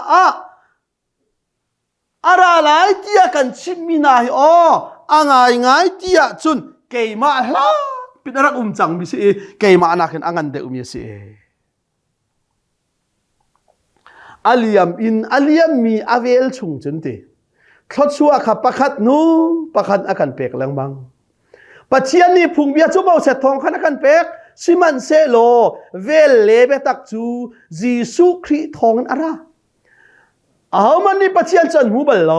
อะไรหลายที่กันชิมมีนายง่ายที่จุนเกยมาล้าเป็นรักจังมิสิเกยมานักอังันเดอุมิสิอาลียมมีอาเวลชุงจุนตีทศชัวขับประคัดนูประคัดอาการเปกแรงบังปัจเจียนนี่พุงเบียจุบเอาเสร็จทองขันอาการเปกสิมันเซโลเวลเลเบตักจูจีสุครีทองอะไรเอามันนี่ปัจเจียนจันหูเบลโล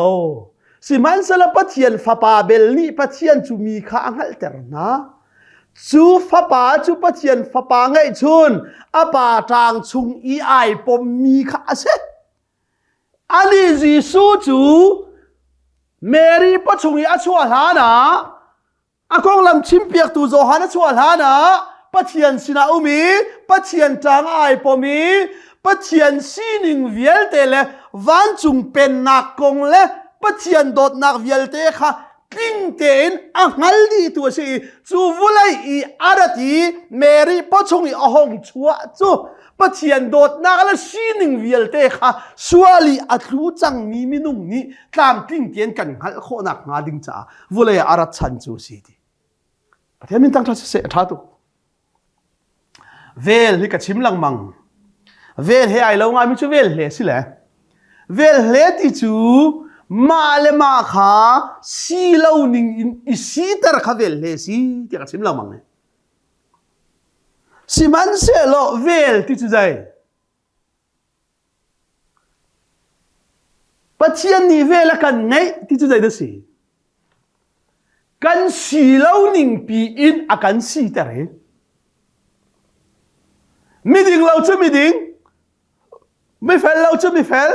สิมันสละปัจเจียนฟ้าป่าเบลนี่ปัจเจียนจูมีข้าอังหัลเตอร์นะจูฟ้าป่าจูปัจเจียนฟ้าป่าไงชุนอาป่าทางชุงอีไอปมมีข้าเสอันนี้จีสูจูเมรีปัจชุงอีอาชัวหานะอากงลำชิมเปียกตูโจหานะชัวหานะปัจเจียนสินาอุมีปัจเจียนทางไอปมีปัจเจียนสีนิงเวียลเตเลวันจุงเป็นนักกงเลปัจเจียนโดดนักเวียลเตค่ะติ้งเตนอังฮัลดีตัวสิจูวุไลอีอาร์ตีเมรีปัจจุงอีอหงชัวจูปัจเจียนโดดนักและสีนิงเวียลเตค่ะสวาลีอัตลูจังมีมินุงนี้ตามติ้งเตียนกันฮัลโคนักงาดิงจ้าวุไลอาร์ชันจูสิดีประเทศมินตั้งท่าเสียท่าตุเวลที่กับชิมลังมังเวลเฮไอเราง่ายมิจูเวลเลสิแหละเวลเลติจูมาเลมาขาสีเหล่านิงอิสีตระขเวลเลสิที่กับชิมลังมังเนี่ยสิมันเสลอเวลติจูใจปัจจัยนี้เวลกันไงติจูใจเดสิกันสีเหล่านิงปีอินอากันสีตระมิดิงเราจะมิดิงไม่เฟลเราจะไม่เฟล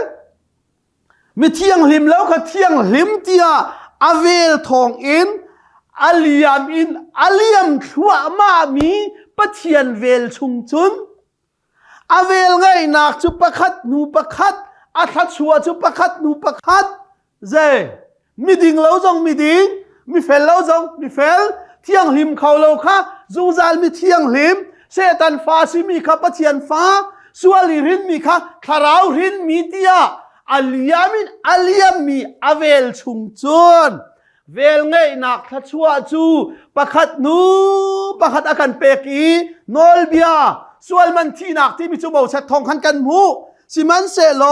มีเที่ยงหิมแล้วก็เที่ยงหิมเตียอเวลทองอินอาลียมชัวมามีปัจเจียนเวลชุงจุนอเวลไงนักจุปะคัดนูปะคัดอาทัดชัวจุปะคัดนูปะคัดเจมีดิ่งเราจงมีดิ่งมีเฟลเราจงมีเฟลเที่ยงหิมเขาเราค่ะจูซาลมีเที่ยงหิมเซตันฟ้าสิมีค่ะปัจเจียนฟ้าส่วนรินมีค่ะคาราวรินมีเตียอาลียมมีอเวลชุงจุนเวลไงนักทัดชัวจูประคัดนูประคัดอาการเปกีนอลเบียส่วนมันที่นักที่มีจูบเอาเช็ดทองขันกันหู สิมันเสโล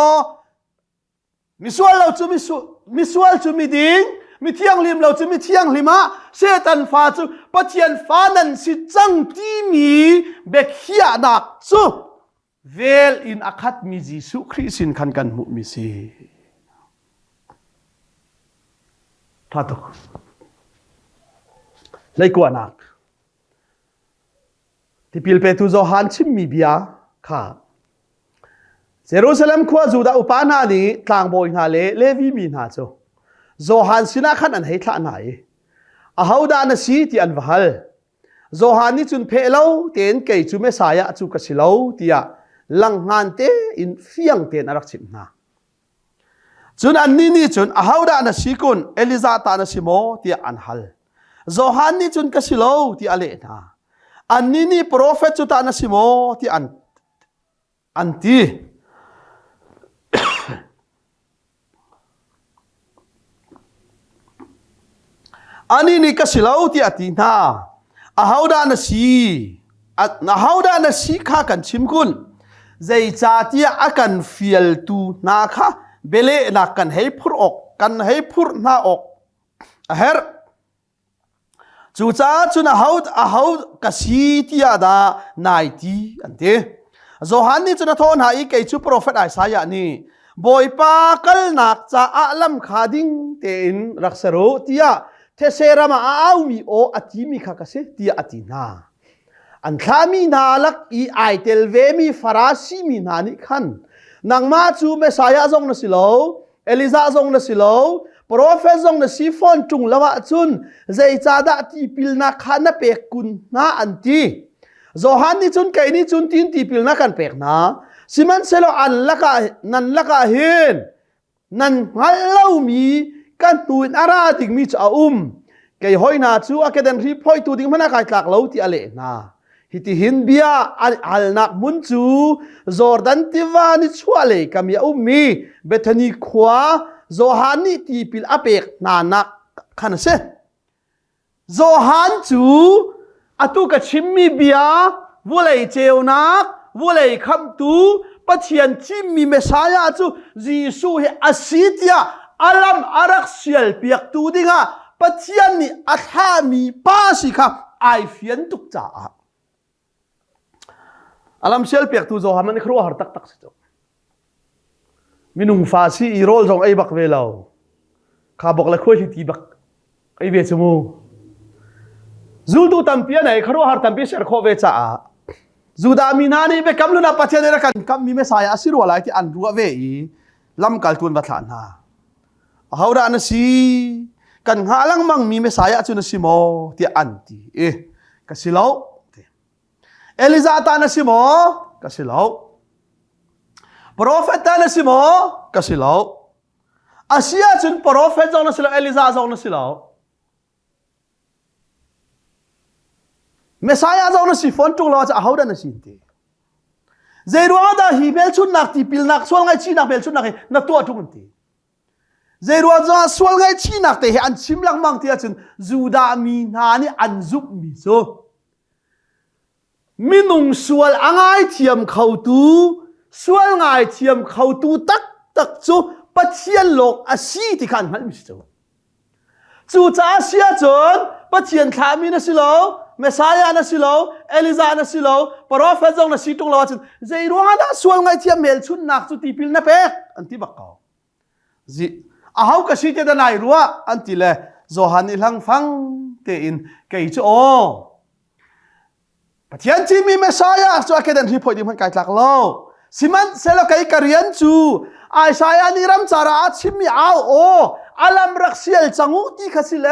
มิสวลเราจะมิสวลจะมีดิ้งมีเที่ยงลิมเราจะมีเที่ยงลิมะเสตันฟ้าจูปะเทียนฟ้านั้นสิจังที่มีเบกเฮียนักจูเวลอินอาคัดมีจิสุคริสินขันกันมุมิซีท่าตุกเลยกว่านักที่พิลเปตุโจฮันชิมมีเบียค่ะเยรูซาเล็มขวาจูดาอุปานานีต่างบอยนาเลวีมีนาโจโจฮันสินาขันอันให้ท่าไหนอาฮาวดานสีที่อันวัลโจฮันนี่จุนเพลาเตียนเกยจูเมสายะจูกสิลาที่อะลังฮันเตอินฟิยังเตียนอารักชิมนาจุนอันนี้นี่จุนอาฮาวดานสีกุนเอลิซาตานสีโมที่อันฮัลโจฮันนี่จุนกสิลาที่อเลนาอันนี้นี่โปรเฟตจุตานสีโมที่อันที่อันนี้นี่ก็สิลาวที่อตินาอาฮาวดานสีอาฮาวดานสีข้ากันชิมกุนใจจ่าที่อากันฟิลตูนาค่ะเบลเนักกันให้พูดออกกันให้พูดนาออกเฮร์จู่จ้าจุนอาฮาวกสีที่อาดานายที่อันเดียโจฮันนี่จุนทอนหายเกยจูโปรเฟตไอสายานี่บอยปากลนักจ้าอัลลัมขาดิ้งเต็นรักษาโรที่อาเทเซรามาเอามีโออติมีข้าก็เสียที่อตินาอันข้ามีนาลักอีไอเทลเวมีฟาราซีมีนานิขันนางมาจูเมสายาจงนสิโลเอลิซาจงนสิโลโปรเฟสจงนสิฟอนจุงละวะจุนใจจ่าดะที่พิลนักขันนับเปกกุนนาอันทีโจฮันนี่จุนไกนี่จุนทินที่พิลนักขันเปกนาสิมันเซโลอันละกะนันละกะเห็นนันฮัลโลมีกันตูนอาราติงมีจ้าเกยหอยนาจูอาเกเดนรีพอยตูดิงมันกายตากเลาที่อเลนาฮิติหินเบียอัลนักมุนจูจอร์แดนติวานิชัวเลกามีมีเบธานีขวาโจฮันนี่ที่พิลอเปกนานักขันเซโจฮันจูอตุกชิมมีเบียวัวเลยเจวนักวัวเลยคำตูปัจเจียนชิมมีเมสายาจูจีสูเฮอาซิตยาอัลลัมอารักเซียลเปียกตูดิงะปัจจัยนี้อัฐามีป้าสิครับไอฟิยนตุกจ่าอัลลัมเซียลเปียกตูโจฮามันครัวหาตักตักสิโจมินุงฟาซีอีโรลจงไอบักเวลาข้าบอกละคุยที่บักไอเวชมูจูดูตัมเปียไหนครัวหาตัมเปียเชอร์โคเวจ่าจูดามินานี่เบกัมลุนาปัจจัยเดรักันกัมมีเมสายาสิรัวอะไรที่อันรัวเวอีลำกัลตุนบัตลานาฮาวดานสีกันหาลังมังมีเมสายาจุนสิโมที่อันตีกสิลาวเอลิซาตานสิโมกสิลาวโปรเฟตตานสิโมกสิลาวอาเซียจุนโปรเฟตจงนสิลาวเอลิซาจงนสิลาวเมสายาจงนสิฟอนจุงลาวจะฮาวดานสินตีเจรัวดาฮิเบลชุนนักที่พิลนักส่วนไงชีนักเบลชุนนักนักตัวจุงตีเจรัวจะส่วนไงชีนักแต่อันชิมลังมังที่จุนจูดามีนานี่อันซุบมิโซมินุงส่วนอ่างเทียมเขาตูส่วนไงเทียมเขาตูตักจูปัจเจียนโลกอาชีที่ขันหันมิโซจูจ้าเสียจนปัจเจียนขามีนสิโลเมสายานสิโลเอลิซานสิโลโปรเฟสจงนสิตุงลาวจุนเจรัวดาส่วนไงเทียมเมลชุนนักจุตีพิลนับเอกอันที่บักเขาจีอาเขาก็สิเจดนายรัวอันที่เลโจฮันนี่หลังฟังเตอินเกยจูโอปะเทียนที่มีเมสายาจูอาเกเดนที่พอดีมันกายจากโลสิมันเซลกายกเรียนจูไอสายานิรัมจาราชิมีเอาโออัลลัมรักเซียลจังอุที่ขสิเล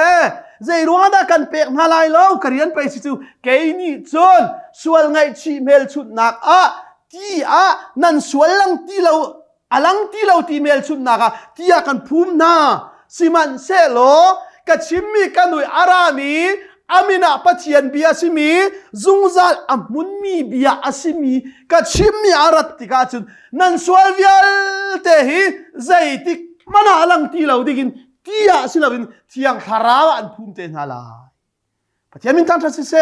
เจรัวดากันเปกนาลายโลกเรียนไปสิจูเกยนี่จนส่วนไงชีเมลชุดนักที่นั่นส่วนลังที่เราอลังที่เราที่เมลชุดนักที่อากันพูมนาสิมันเซโลกัชิมมีกันด้วยอารามีอามินาปัจเจียนเบียสิมีจุงซัลอามุนมีเบียอาสิมีกัชิมมีอารัตติกาจุนนั่นส่วนวิลเตหิใจติกมันอลังที่เราดิกินที่อาสิลาวินที่ยังคาราวอันพูมเตนฮาลาปัจเจียนมินตันทัศน์เซ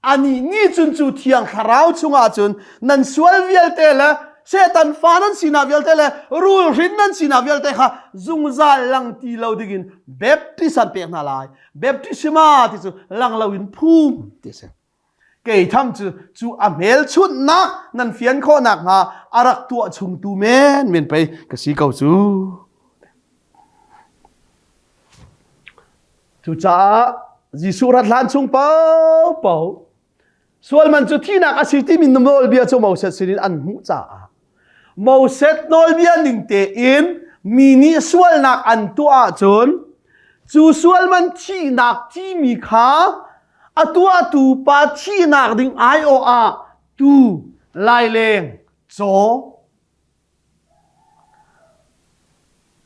อันนี้จุนจูที่ยังคาราวจุงอาจุนนั่นส่วนวิลเตละ เซตันฟ้านั้นสินาเวลเตเลยรูลรินนั้นสินาเวลเตค่ะจุงซาลังตีเราดิกินเบบที่สันเปียกนาลายเบบที่ชิมาที่สุลังเราวินภูมิที่สุเกยทำจูอเมลชุดนักนั่นเฟียนข้อหนักมาอารักตัวชุงตูเมนไปกระสีเก่าจูจ้าจิสุรัตลันชุงเป่าส่วนมันจุดที่นักอาศัยที่มินโนลเบียจูมาเสร็จสินอันมุจ้ามาเสร็จโนลเบียหนึ่งเตอินมินิส่วนนักอันตัวจนจูส่วนมันที่นักที่มีค่าอัตัวตูปาที่นักดิ่งไอโออาตูลายเลงโจ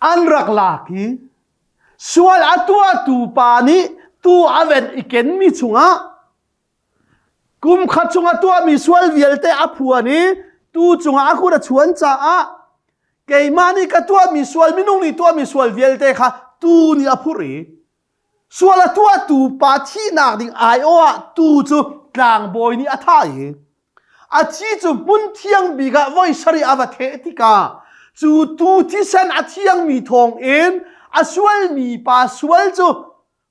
อันรักลักฮีส่วนอัตัวตูปานี้ตูอาเวนอีเกนมีชุงะกุมขัดชุงะตัวมีส่วนเวียลเตอผัวนี้ตูชุงะคุณชวนจ้าเกยมานี่ก็ตัวมีส่วนมินุงนี่ตัวมีส่วนเวียลเตค่ะตูนี่อภุรีส่วนละตัวตูปาที่นักดิ่งไอโออะตูจูกลางบอยนี่อัฐายอาชีจูมุนเทียงบีกะไว้สรีอวเทติกาจูตูที่เซนอาเทียงมีทองเอ็นอาส่วนมีปาส่วนจู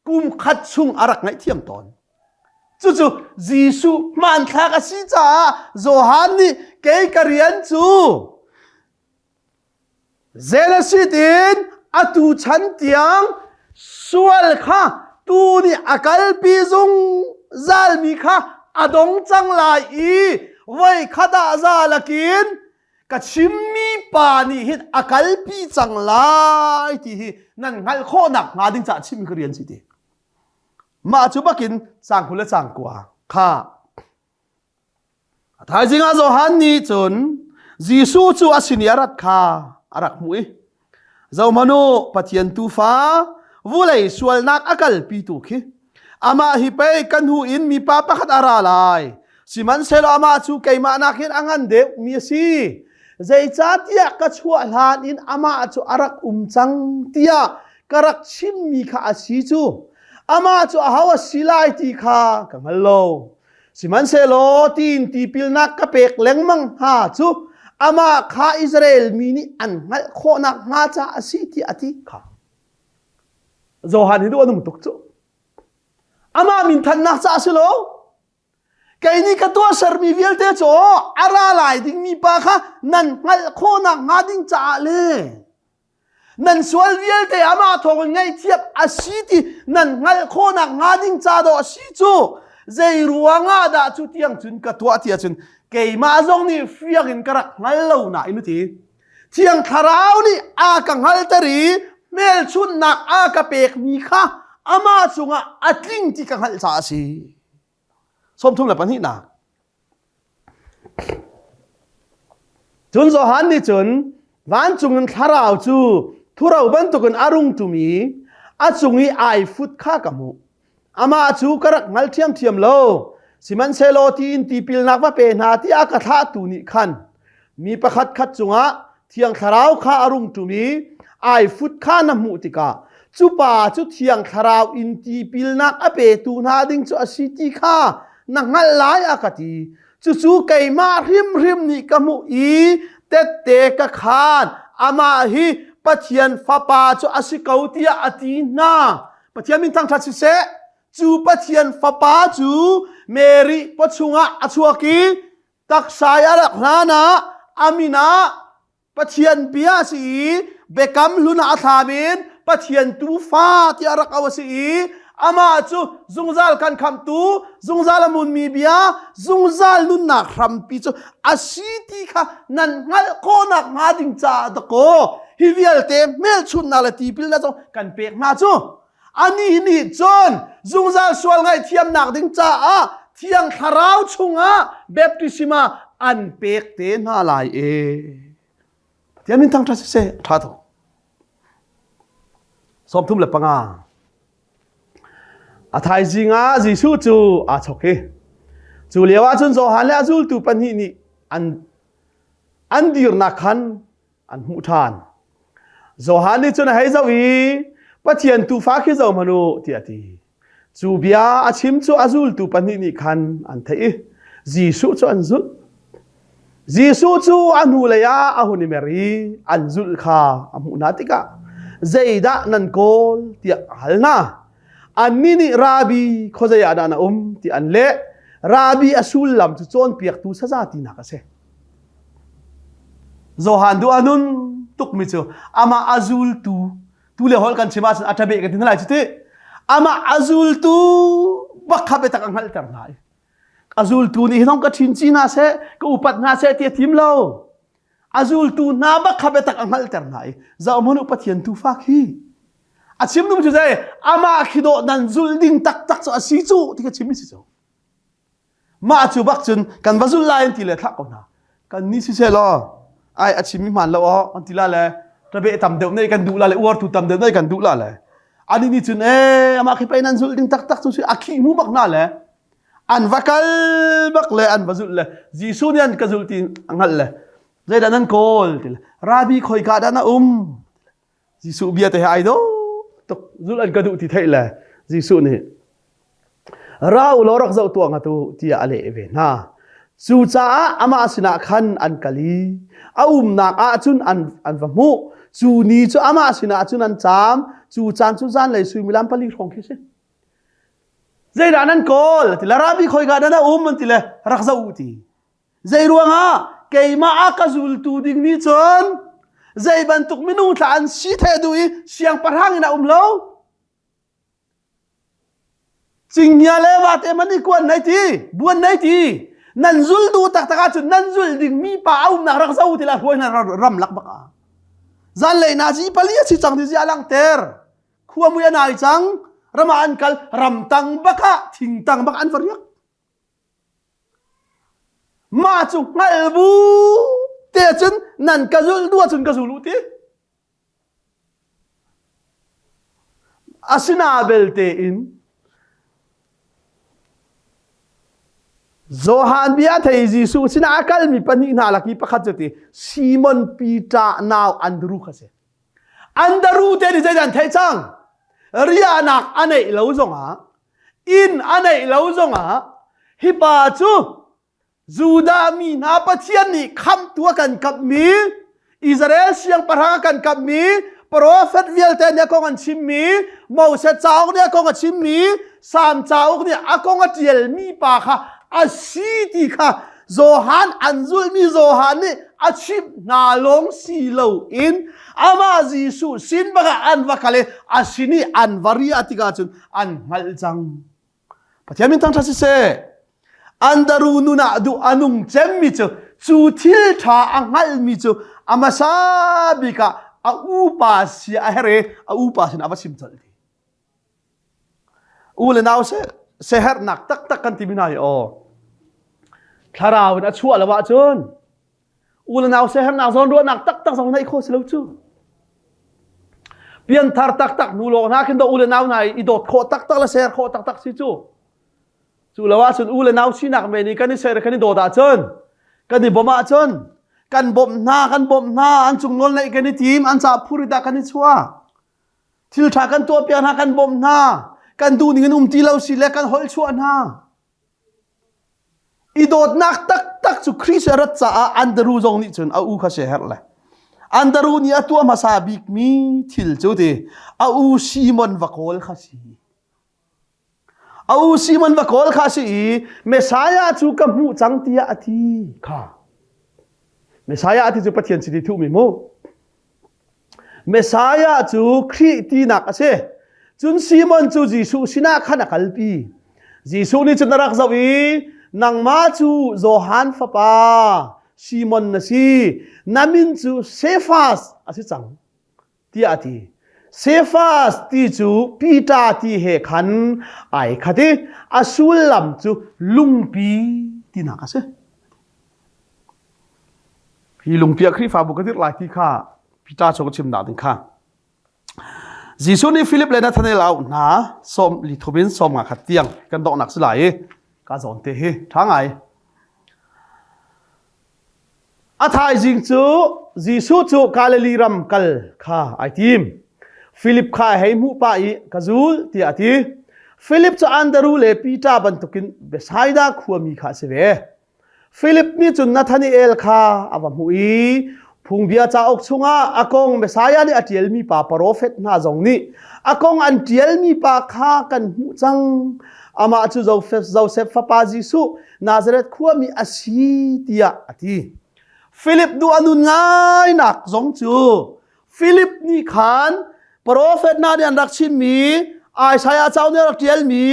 กุมขัดชุงอารักไงเทียงตอนจูจีสุมันทากสิจ้าโจฮันนี่เกยกเรียนจูเจเนซิตินอตูชันเตียงส่วนข้าตูนี่อากาลปีจงซัลมีข้าอดงจังลายไว้ข้าดาซาลกินกัชิมมีปานี่ฮิตอากาลปีจังลายที่นั่นงั้นข้อหนักงาดิ้งจะชิมกเรียนสิทีมาจุบกินจางคุณและจางกว่าข้าท้ายจริงอาโจฮันนี่จนจีซูจูอาศินีอารักข้าอารักมุยเจ้ามโนปฏิยันตูฟ้าวุเลยส่วนนักอากาลปีตุกีอามาฮิเปกันหูอินมีป้าปักอาราลายสิมันเซลอามาจูเกยมานักอินอังันเดวมีสิใจจัดยากระชัวลานอินอามาจูอารักจังเตียกรักชิมมีข้าอาศิจูอามาจูอาหาวสิไลตีข้ากังฮัลโหลสิมันเซโลตีนตีปิลนักกะเปกเล็งมังฮาจูอามาข้าอิสราเอลมีนี่อันงั้นโคนักงาจ้าอาศิที่อธิข้าโจฮันฮิดูอันมุตุกจูอามามินทันนักจ้าสิโลแกนี่ก็ตัวสรมีเวลเตโจอาราลายดิ้งมีปะค่ะนั่นงั้นโคนักงาดิ้งจ้าเลยนั่นส่วนเวลเตอามาทงไงเทียบอาศิที่นั่นงั้นโคนักงาดิ้งจ้าดออาศิจูใจรัวงาดาจุดยังจุนกตัวเทียจุนเกยมาจงนี่ฟิยกินกระงั้นเล่าหน่าอินุทีเที่ยงคาราวนี่อากังฮัลตรีเมลชุนนักอากาเปกมีข้าอามาจุงอัดลิงที่กังฮัลซาสีสมทุนละปันหินักจุนโซฮันนี่จุนวันจุงกันคาราวจูทุเราบันตุกันอารุงตุมีอาจุงอีไอฟุตข้ากมูอามาจูกระงั้นเทียมโลสิมันเซโลตีนตีปิลนักว่าเป็นหาที่อากาศาตุนิขันมีประคัดขัดจุงะเที่ยงคาราวข้าอารุงตุมีไอฟุตข้านมุติกาจุป่าจุเที่ยงคาราวอินตีปิลนักอเปตูนาดิ้งจุอสิติข้านักงั้นหลายอากาศจูไกมาริมนี่กมุอีเตเตกขานอามาฮีปะเทียนฟ้าป่าจุอสิกาวตีอาตีนาปะเทียนมินทังทัศเสจูปะเทียนฟ้าป่าจูเมริปะชุงะอชัวกีตักสายอารักนานาอามินาปะเทียนเบียสีเบกัมลุนาอาธามินปะเทียนตูฟ้าที่อารักอวสีอามาจูซุงซาลกันคำตูซุงซาลมุนมีเบียซุงซาลลุนนักคำปีจูอาศิติค่ะนั่นงั้นโคนักงาดิ้งจ้าตะโกฮิวิลเตเมลชุนนาลตีปิลนะจูกันเปกมาจูอันนี้นี่จนซุงซาลสวลไงเทียมนักดิ้งจ้าเที่ยงคาราวชุงเบบติสิมาอันเปกเตน่าลายเทียมินทังทัศเสท่าตัวสมทุมเล็บปังอาไทยจริงจิสูจูอาชกจูเลียวจุนโซฮันเลจูลตูปันหินี่อันดีร์นักขันอันมุทานโซฮันนี่จุนให้เจ้าอีปะเทียนตูฟ้าขี้เจ้ามโนที่อดีจูเบียอาชิมจูอาจูลตูปันหินี่ขันอันเทจิสูจูอันจุด Jisu chu anu leya ahuni meri anzul kha amu natika zaida nan kol ti halna anini rabi khozaya dana ti anle rabi asul lam chu chon piak tu sajati na ka se zohan du anun tuk mi chu ama azul tu le hol kan chima chan athabe ka tin lai chu te ama azul tu bakha be tak anghal tar nai azul tu ni hinong ka thin chi na se ka upat na se ti thim lo azul tu na bakha be tak anghal tar nai za monu pathian tu fa khi achim nu chu jai ama khido nan zul ding tak tak so asi chu ti ka chimi si chu ma chu bak chun kan wazul lain ti le thak ko na kan ni si se lo ai achimi man lo on ti la le tabe tam deu nei kan du la le war tu tam deu nei kan du la le ani ni chun ama khi pai nan zul ding tak tak chu si akhi mu bak na le an vakal bak le an wazul le jisu ni an kazul ti angal le zai da nan kol ti rabi khoi ka da na jisu bia te ai do tok zul an kadu ti thai le jisu ni rau lo rak zau tuang atu ti ale ve na su cha ama asina khan an kali nak a chun an vamu chu ni chu ama asina chun an cham chu chan le sui milam pali thong khi se zai da nan kol ti rabi khoi ga da na man ti le rak zau ti zai ruanga keima akazul tu ding ni chon zai ban tuk minu tha an si the dui siang parhang na lo chingya le wa te mani kwan nai ti buan nai ti nan zul du tak taka chu nan zul ding mi pa na rak zau ti la hoi na ram lak baka zan le na ji pali si chang ti ji alang ter khuwa mu ya nai chang rama an kal ram tang baka thing tang baka an variak ma chu ngal bu te chun nan kazul du chun kazul ti asina belte in zohan bia thei jisu sina akal mi pani na laki pakhat jati Simon Peter now Andrew khase Andrew te ni jan thai chang ria nak anei lo zonga in anei lo zonga hi pa chu juda mi na pathian ni kham tua kan kap mi Israel siang parang kan kap mi prophet vialte ne ko an chim mi Moses chau ne ko an chim mi Sam chau ne akong atiel mi pa kha asiti kha zohan anzul mi zohan ni achip na long si lo in ama jisu sin baga an wakale asini an variatika chun an ngal chang pathiamin tang thasi se andaru nuna du anung chem mi chu thil tha angal mi chu amasabika a upa si a here a upa sin avasim chalti ule naw se her nak tak tak kan timinai tharaw na chua lawa chun ule naw se her nak zon ro nak tak tak zong nai kho selo chu pian thar tak tak nu lo na kin do ule naw nai i dot kho tak tak la ser kho tak tak si chu lawa chun ule naw si nak me ni kan ni ser kan ni do da chun kan ni boma chun kan bom na an chung nol nei kan ni tim an cha phuri da kan ni chua thil tha kan to pian ha kan bom na kan du ni ngin ti lo si le kan hol chua na i dot nak tak tak chu Christ rat cha Andrew zong ni chun a u kha se her le Andrew ni atua masabik mi thil chu de a u Simon vakol kha si au Simon vakol kha si Messiah chu ka mu chang tia athi kha Messiah athi chu pathian si thu mi mo Messiah chu khri ti nak ase chun Simon chu Jisu sina khana kalpi Jisu ni chun rak zawi nang ma chu Zohan fa pa Simon na si namin chu Cephas ase chang ti athi Cephas ti chu Peter ti he khan ai khati asul lam chu lungpi ti nak ase hi lungpi khri fa bu ka dir lai ti kha Peter chong chim na ding kha Jisu ni Philip le na thane lau na som li thobin som nga khatiang kan dok nak silai ka zon te hi thangai athai jing chu Jisu chu Galilee ram kal kha ai tim Philip kha hei mu pa i kazul ti ati Philip chu Andrew le Peter ban tukin Bethsaida khuami kha se ve ฟิลิปนี่จุนนาธานีเอลค่ะอวัมหุยพุงเบียจ้าอกชงอากงเมสายานี่อติเอลมีปาโปรเฟตน่าจงนี่อากงอันติเอลมีปาข้ากันหูจังอามาจูโจเซฟฟาปาจิสุนาซาเรตขัวมีอาชีติยาอติฟิลิปดูอนุนง่ายนักจงจูฟิลิปนี่ขานโปรเฟตนาเดียนรักชิมีไอชายาเจ้าเนี่ยรักเทียลมี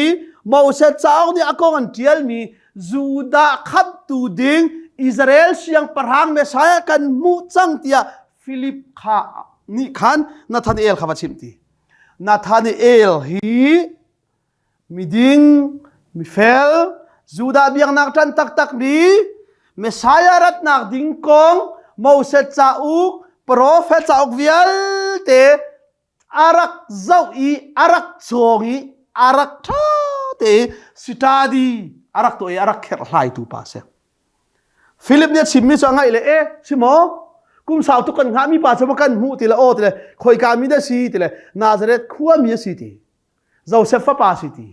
โมเสสเจ้าเนี่ยอากงอันเทียลมีจูดาขับตูดิงอิสราเอลเสียงประหังเมสายากันมุจังเตียฟิลิปข้านี่ขานนาธานีเอลข้าพชิมตีนาธานีเอลฮีมีดิงมีเฟลจูดาเบียงนักจันตักมีเมสายารัตนักดิงกงโมเสสเจ้าโปรเฟตเจ้าวิลเตอารักเจ้าอีอารักโจงีอารักท่าเตสิตาดีอารักตัวอารักแค่ไหลตูปาเซฟิลิปเนี่ยชิมมิจังไงเลยชิโมกุมสาวทุกคนหามีปาสมกันหูติละโอติละคอยการมีได้สีติละนาซาเรตขัวมีสีติเจ้าเซฟปาสีติ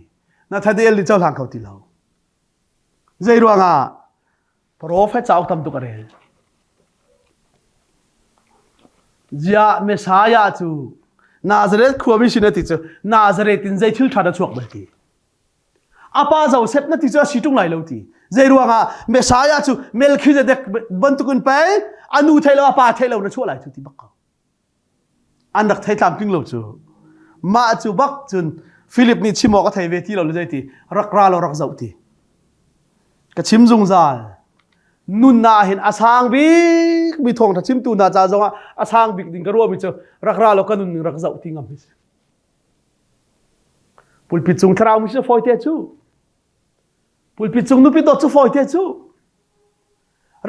นาทาเดลลิเจ้าหลังเขาติละใจรัวงาโปรเฟตเจ้าทำตุกเรลจ้าเมสายาจูนาซาเรตขัวมีสินติจูนาซาเรตินใจทิลทาดชวกเบตีอาป้าเจ้าเซฟนั่นติจูสิตุงไหลเลวตีใจรัวงาเมสายาจูเมลคิเดเด็กบรรทุกุนไปอนุเทลอาป้าเทลนั่นชั่วไหลจูที่บักอันดักไทยตามกิ้งเลวจูมาจูบักจุนฟิลิปนี่ชิมอก็ไทยเวทีเราเลยตีรักราเรารักเจ้าตีก็ชิมจุงซาลนุนนาเห็นอาซางบิกมีทองถ้าชิมตูนาจ้าจงอาซางบิกดิ่งกระรัวมีเจอรักราเราก็นุนรักเจ้าตีงามมิสปุลปิดจุงทราวมิสฟอยเตจูปุลปิดจุงนุปิดตัวจูฟอยเตจู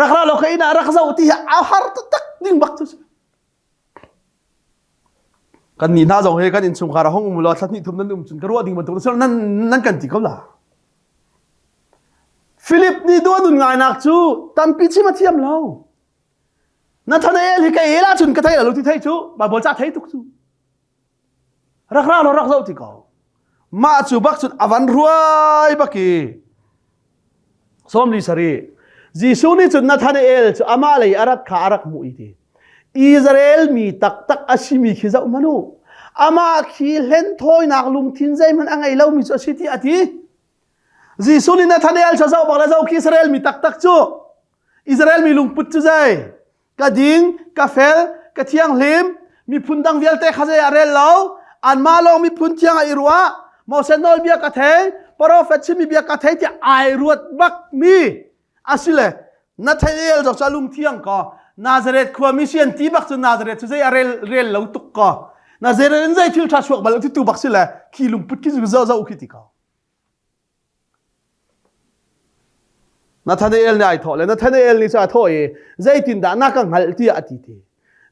รักราเราก็อินารักเจ้าตีอาหารตักดิ่งบักจูกันนี่น่าจงเฮกันอินสุงคาราห้องมุลาสัตนี่ทุบนั่นจุนกระรัวดิ่งมันตัวนั่นกันที่เขาล่ะฟิลิปนี่ดูนุนง่ายนักจูตั้มปิชิมาเทียมเรานาธานีเอลฮิกเอล่าจุนกระไทยเราที่ไทยจูบาบอลจ้าไทยทุกจูรักเรารักเจ้าที่เขามาจูบักจุนอวันรวยบักกีสมลิสรีจีซูนี่จุนนาธานีเอลจูอามาเลยอารักขาอารักมุอีทีอิสราเอลมีตักอาชิมีขี้เจ้ามานูอามาขี้เล่นทอยนักลุงทิ้งใจมันอะไรเรามีจุดสิทธิอธิจีซูนี่นาธานีเอลจะเจ้าบอกแล้วเจ้าขี้อิสราเอลมีตักจูอิสราเอลมีลุงปุตจุใจกระดิ่งกาเฟลกระเทียงลิมมีพุนดังเวลเตะข้าใจอะไรเราอันมาลองมีพุนเทียงไอรัวมอเซนโนลเบียกระเทยโปรเฟตชิมีเบียกระเทยที่ไอรัวบักมีอาศิเลนาธานีเอลจะลุงเทียงก็นาซาเรตขัวมิเชียนตีบักจุนนาซาเรตจุใจอะไรเรียนเราตุกก็นาซาเรตใจทิลทัชวกบัลที่ตูบักศิเลขี้ลุงปุตขี้จุเจ้าอุคิติกานาธานีเอลนี่ไอทอเลยนาธานีเอลนี่จะทอใจตินดานักหัลที่อติเต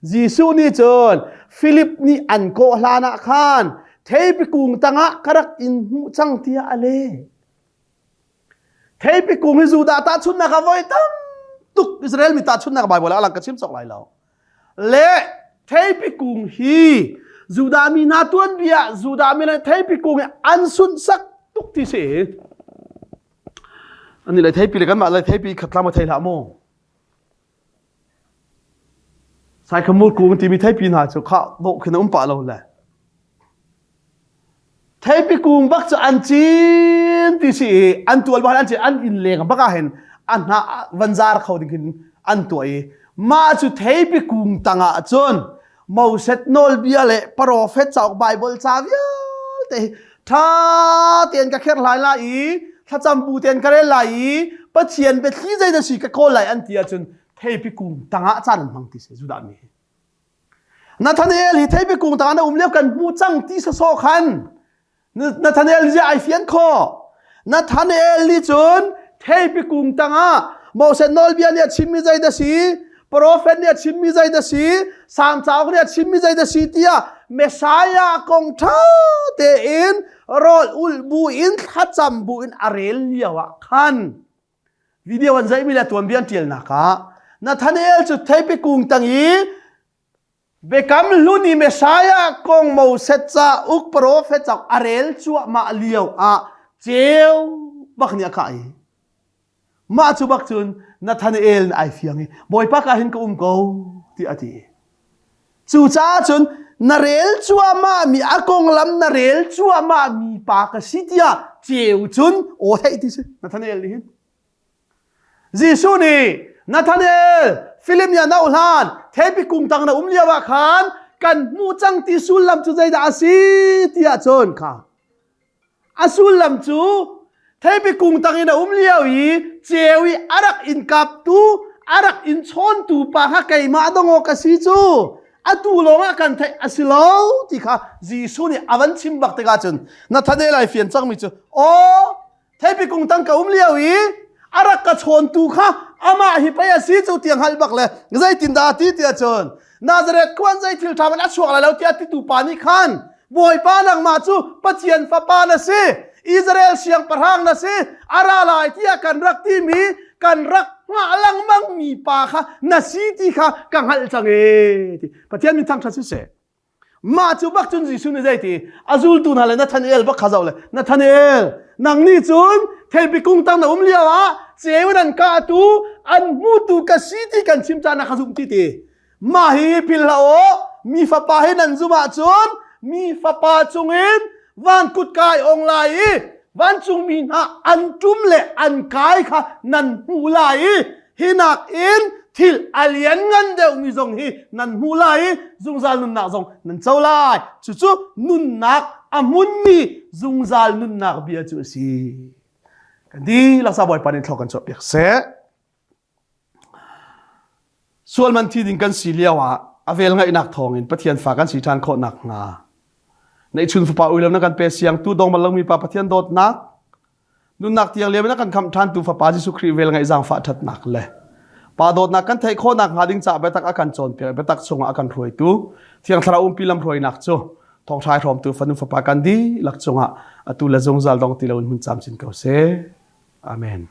จีซูนี่จนฟิลิปนี่อันโกลานาคานเทปิกุงตังะกรักอินหูจังเตียอเลเทปิกุงฮิจูดาตาชุนนักไว้ตั้มตุกอิสราเอลมีตาชุนนักไบเบิลอะไรกันชิมสอกไหลแล้วเละเทปิกุงฮีจูดามีนาตัวนเบียจูดามีเทปิกุงอันสุนสักตุกที่เสอันนี้เลยเทปีเลยกันมาเลยเทปีขัดลามาเทละโมสายขมูลกูมันตีมีเทปีหนาจุข้าโบกขึ้นอุ้มปะเราแหละเทปีกูบักจะอันจีนที่สิอันตัวบ้านอันจีนอันอินเลงบักเห็นอันน่ะวันจาร์เขาดิ้งอันตัวมาจุเทปีกูตั้งอาจนมูเซตโนลเบียเลโปรเฟตจากไบเบิลซาวิลเตท่าเตียนกับแค่หลายละถ้าจำปูเตียนก็ได้ไหลปะเทียนเป็นที่ใจจะสีก็โคไหลอันเดียจนเทพิกุงตั้งอาจารย์มังติเสจุดามีนาธานีเอลเทพิกุงตั้งอาเลี้ยวกันมูจังที่สะโซคันนาธานีเอลจะไอเฟียนคอนาธานีเอลจนเทพิกุงตั้งอาโมเสนอลเบียเนี่ยชิมมิใจเดสีโปรเฟตเนี่ยชิมมิใจเดสีสามเจ้าเนี่ยชิมมิใจเดสีเตียเมสายากงท่าเตอินรอลอุลบูอินขัดจำบูอินอาเรลเลียวคันวิดีโอวันใจมีละตัวเบียนเทียนนะคะนาธานีเอลจุดเทปิกุงตั้งอีเบกัมลุนีเมสายากงโมเสสจ้าอุกโปรเฟตจากอาเรลชัวมาเลียวเจียวบักเนี่ยใคร มาจูบักจุนนาธานาเอลไอฟิยังบอยปากาหินก็ก็ที่อดีจูจ้าจุนนาเรลชัวมามีอากงลำนาเรลชัวมามีปากสิทยาเจียวจุนโอ้เฮ้ยที่สินาธานาเอลนี่จีซูนี่นาธานาเอลฟิลิมยานาอุลานเทปิกุงตังนาเลียวะขานกันมูจังที่สุลลัมจูใจดาสิที่อาจนค่ะอาสุลลัมจูเทปิกุงตังนาเลียวอีเจวีอารักอินกับตูอารักอินชนตูปะฮักไกมาดงโอกาสิจูอาตูลงอากันไทยอาศิลาวที่ค่ะจีซูนี่อวันชิมบักเตกาจนนาธานาเอลไอเฟียนจังมิจูโอ้เทปิกุงตังกับเลียวอีอารักกะชนตูค่ะอามาฮิปยาสิจูเตียงฮัลบักเลยใจตินดาที่เตียจนนาซาเรตควันใจทิลทามันอัชวกแล้วที่ติตูปานิคันบอยปานังมาจูปัจเจียนฟ้าปานะสิอิสราเอลเสียงประหางนะสิอาราลายที่กันรักที่มีกันรักมาลังมังมีปาค่ะนะสิที่ค่ะกังหัลจังเอที่ปัจเจียนมีทางชัดสุดเสมาจูบักจุนจิสุนใจที่อาซูลตุนฮาเลนาธานาเอลบักขจาวเลยนาธานาเอลนังนี่จุนเทปิกุงตังนะเลียวะเจวันกาตูอันมูตูกสิที่กันชิมจานะขจุมที่มาฮีพิลาโอมีฟ้าป่าให้นันซุมาจุนมีฟ้าป่าจงเห็นวันกุดกายองไลวันจงมีนาอันจุมเลอันกายค่ะนันหูไลฮินักอินทิลอเลียนเงินเดียวมีจงฮีนันหูไลจงซาลนุนนักจงนันเจ้าไลจู่ๆนุนนักอามุนมีจงซาลนุนนักเบียจุสีกันดีลักษณะบ่อยปานิทลกันจบเปียกเสส่วนมันที่ดินกันสีเลียวอเวลไงนักทองอินปะเทียนฝากกันสีทานโคนักงาในชุนฝาอุยแล้วนักกันเปเสียงตู้ดองมันลงมีปะเทียนโดดนักนุนนักเตียงเลี้ยนักกันคำทานตู้ฝาจิสุครีเวลไงจางฝาทัดนักเลยปาโดดนักกันไทยโคนักหาดิ้งจ่าเบตักอาการโจนเปียเบตักส่งอาการรวยตู้เทียงทราปีลำรวยนักโจทองชายทอมตู้ฟันฝากันดีหลักจงอะตู้ละจงจัลดองตีละอุ่นหุ่นจำสินเกาเซอาเมน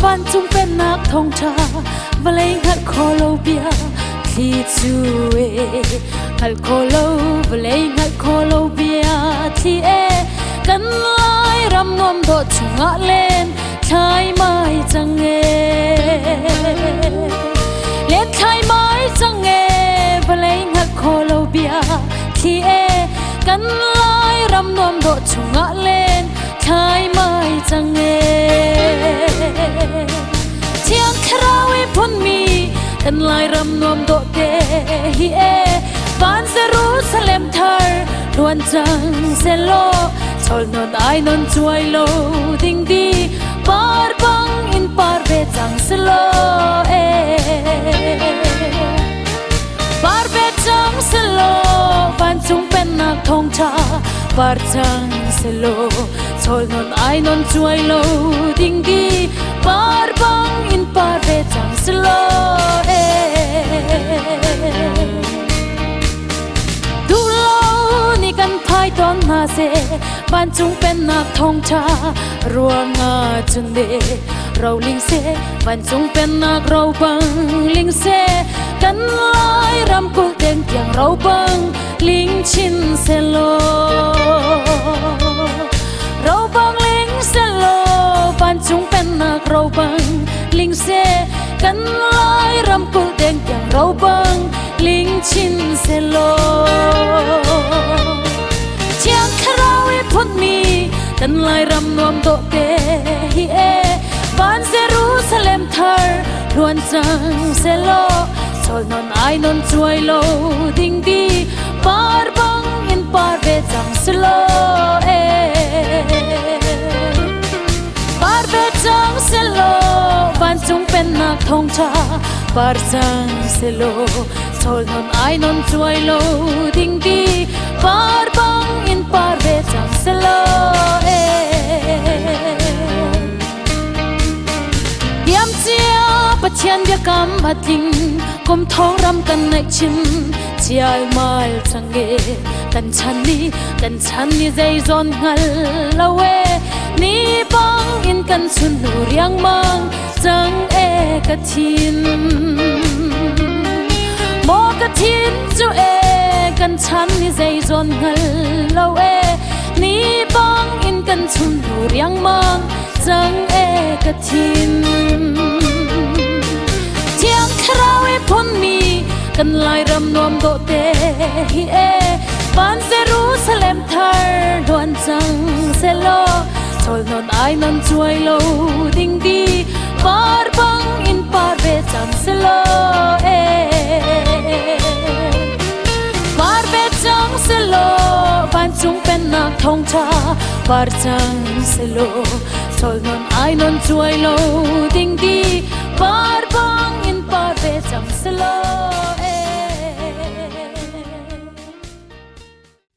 วันจงเป็นนักท่องชาวันเลยหัดโคโลเบียที่จูเอหัดโคโลวันเลยหัดโคโลเบียที่เอกันลายรำนวมโดดชงะเล่นชายไม้จังเอเล่นชายไม้จังเอวันเลยหัดโคโลเบียที่เอกันลายรำนวมโดดชงะเล่นชายไม้จังเอเที่ยงคราวพ้นมีกันลายรำนวมโดดเดฮีเอบ้านเซรูซาเล็มเธอรวนจังเซโลชอลนนไอนนจวยโลดิงดีปาร์บังอินปาร์เบจังเซโลเอปาร์เบจังเซโลบ้านจงเป็นนักท่องชาปาร์จังเซโลชอลนนไอนนจวยโลดิงดีปาร์บังอินปาร์เบจังเซโลเอดูโลนี่กันพายตอนมาเซบ้านจงเป็นนักท่องชารัวงาจุนเดเราลิงเซบ้านจงเป็นนักเราบังลิงเซกันลายรำกุลเด่นเกียงเราบังลิงชินเซโลเราบังลิงเซโลบ้านจงเป็นนักเราบังลิงเซกันลายรำกุลเด่นเกียงเราบังลิงชินเซโลเชียงคราวพ้นมีกันลายรำนวมโดเดฮีเอบ้านเซรูซาเล็มเธอรวนจังเซโลชอลนนไอนนจวยโลดิงดีปาร์บังอินปาร์เบจังเซโลเอปาร์เบจังเซโลบ้านจงเป็นนักท่องชาปาร์จังเซโลชอลนนไอนนจวยโลดิงดีปาร์บังอินปาร์เบจังเซโลเอเดียมเจียปะเชียนเบียกำบัดทิงกมท้องรำกันในชินเจียมาลจังเกกันฉันนี่ใจจอนหัลละเวนี่บังอินกันสุนนูเรียงมังจังเอกทิน
thiên chú ê cần chăn ni dây dồn ngල් lâu ê ni bong in cần chun đủ riang mang chẳng ê cả thiên tiếng khao ê phun mi cần lại rầm nuông độ tê hi ê van Jerusalem thar loan chẳng sẽ lo thôi non ai non chuối lâu ding đi par bang in par ve chẳng sẽ lo ê par ve chẳng sẽ lo van chung pen nak thong cha par chẳng sẽ lo thôi non ai non chuối lâu ding đi par bang in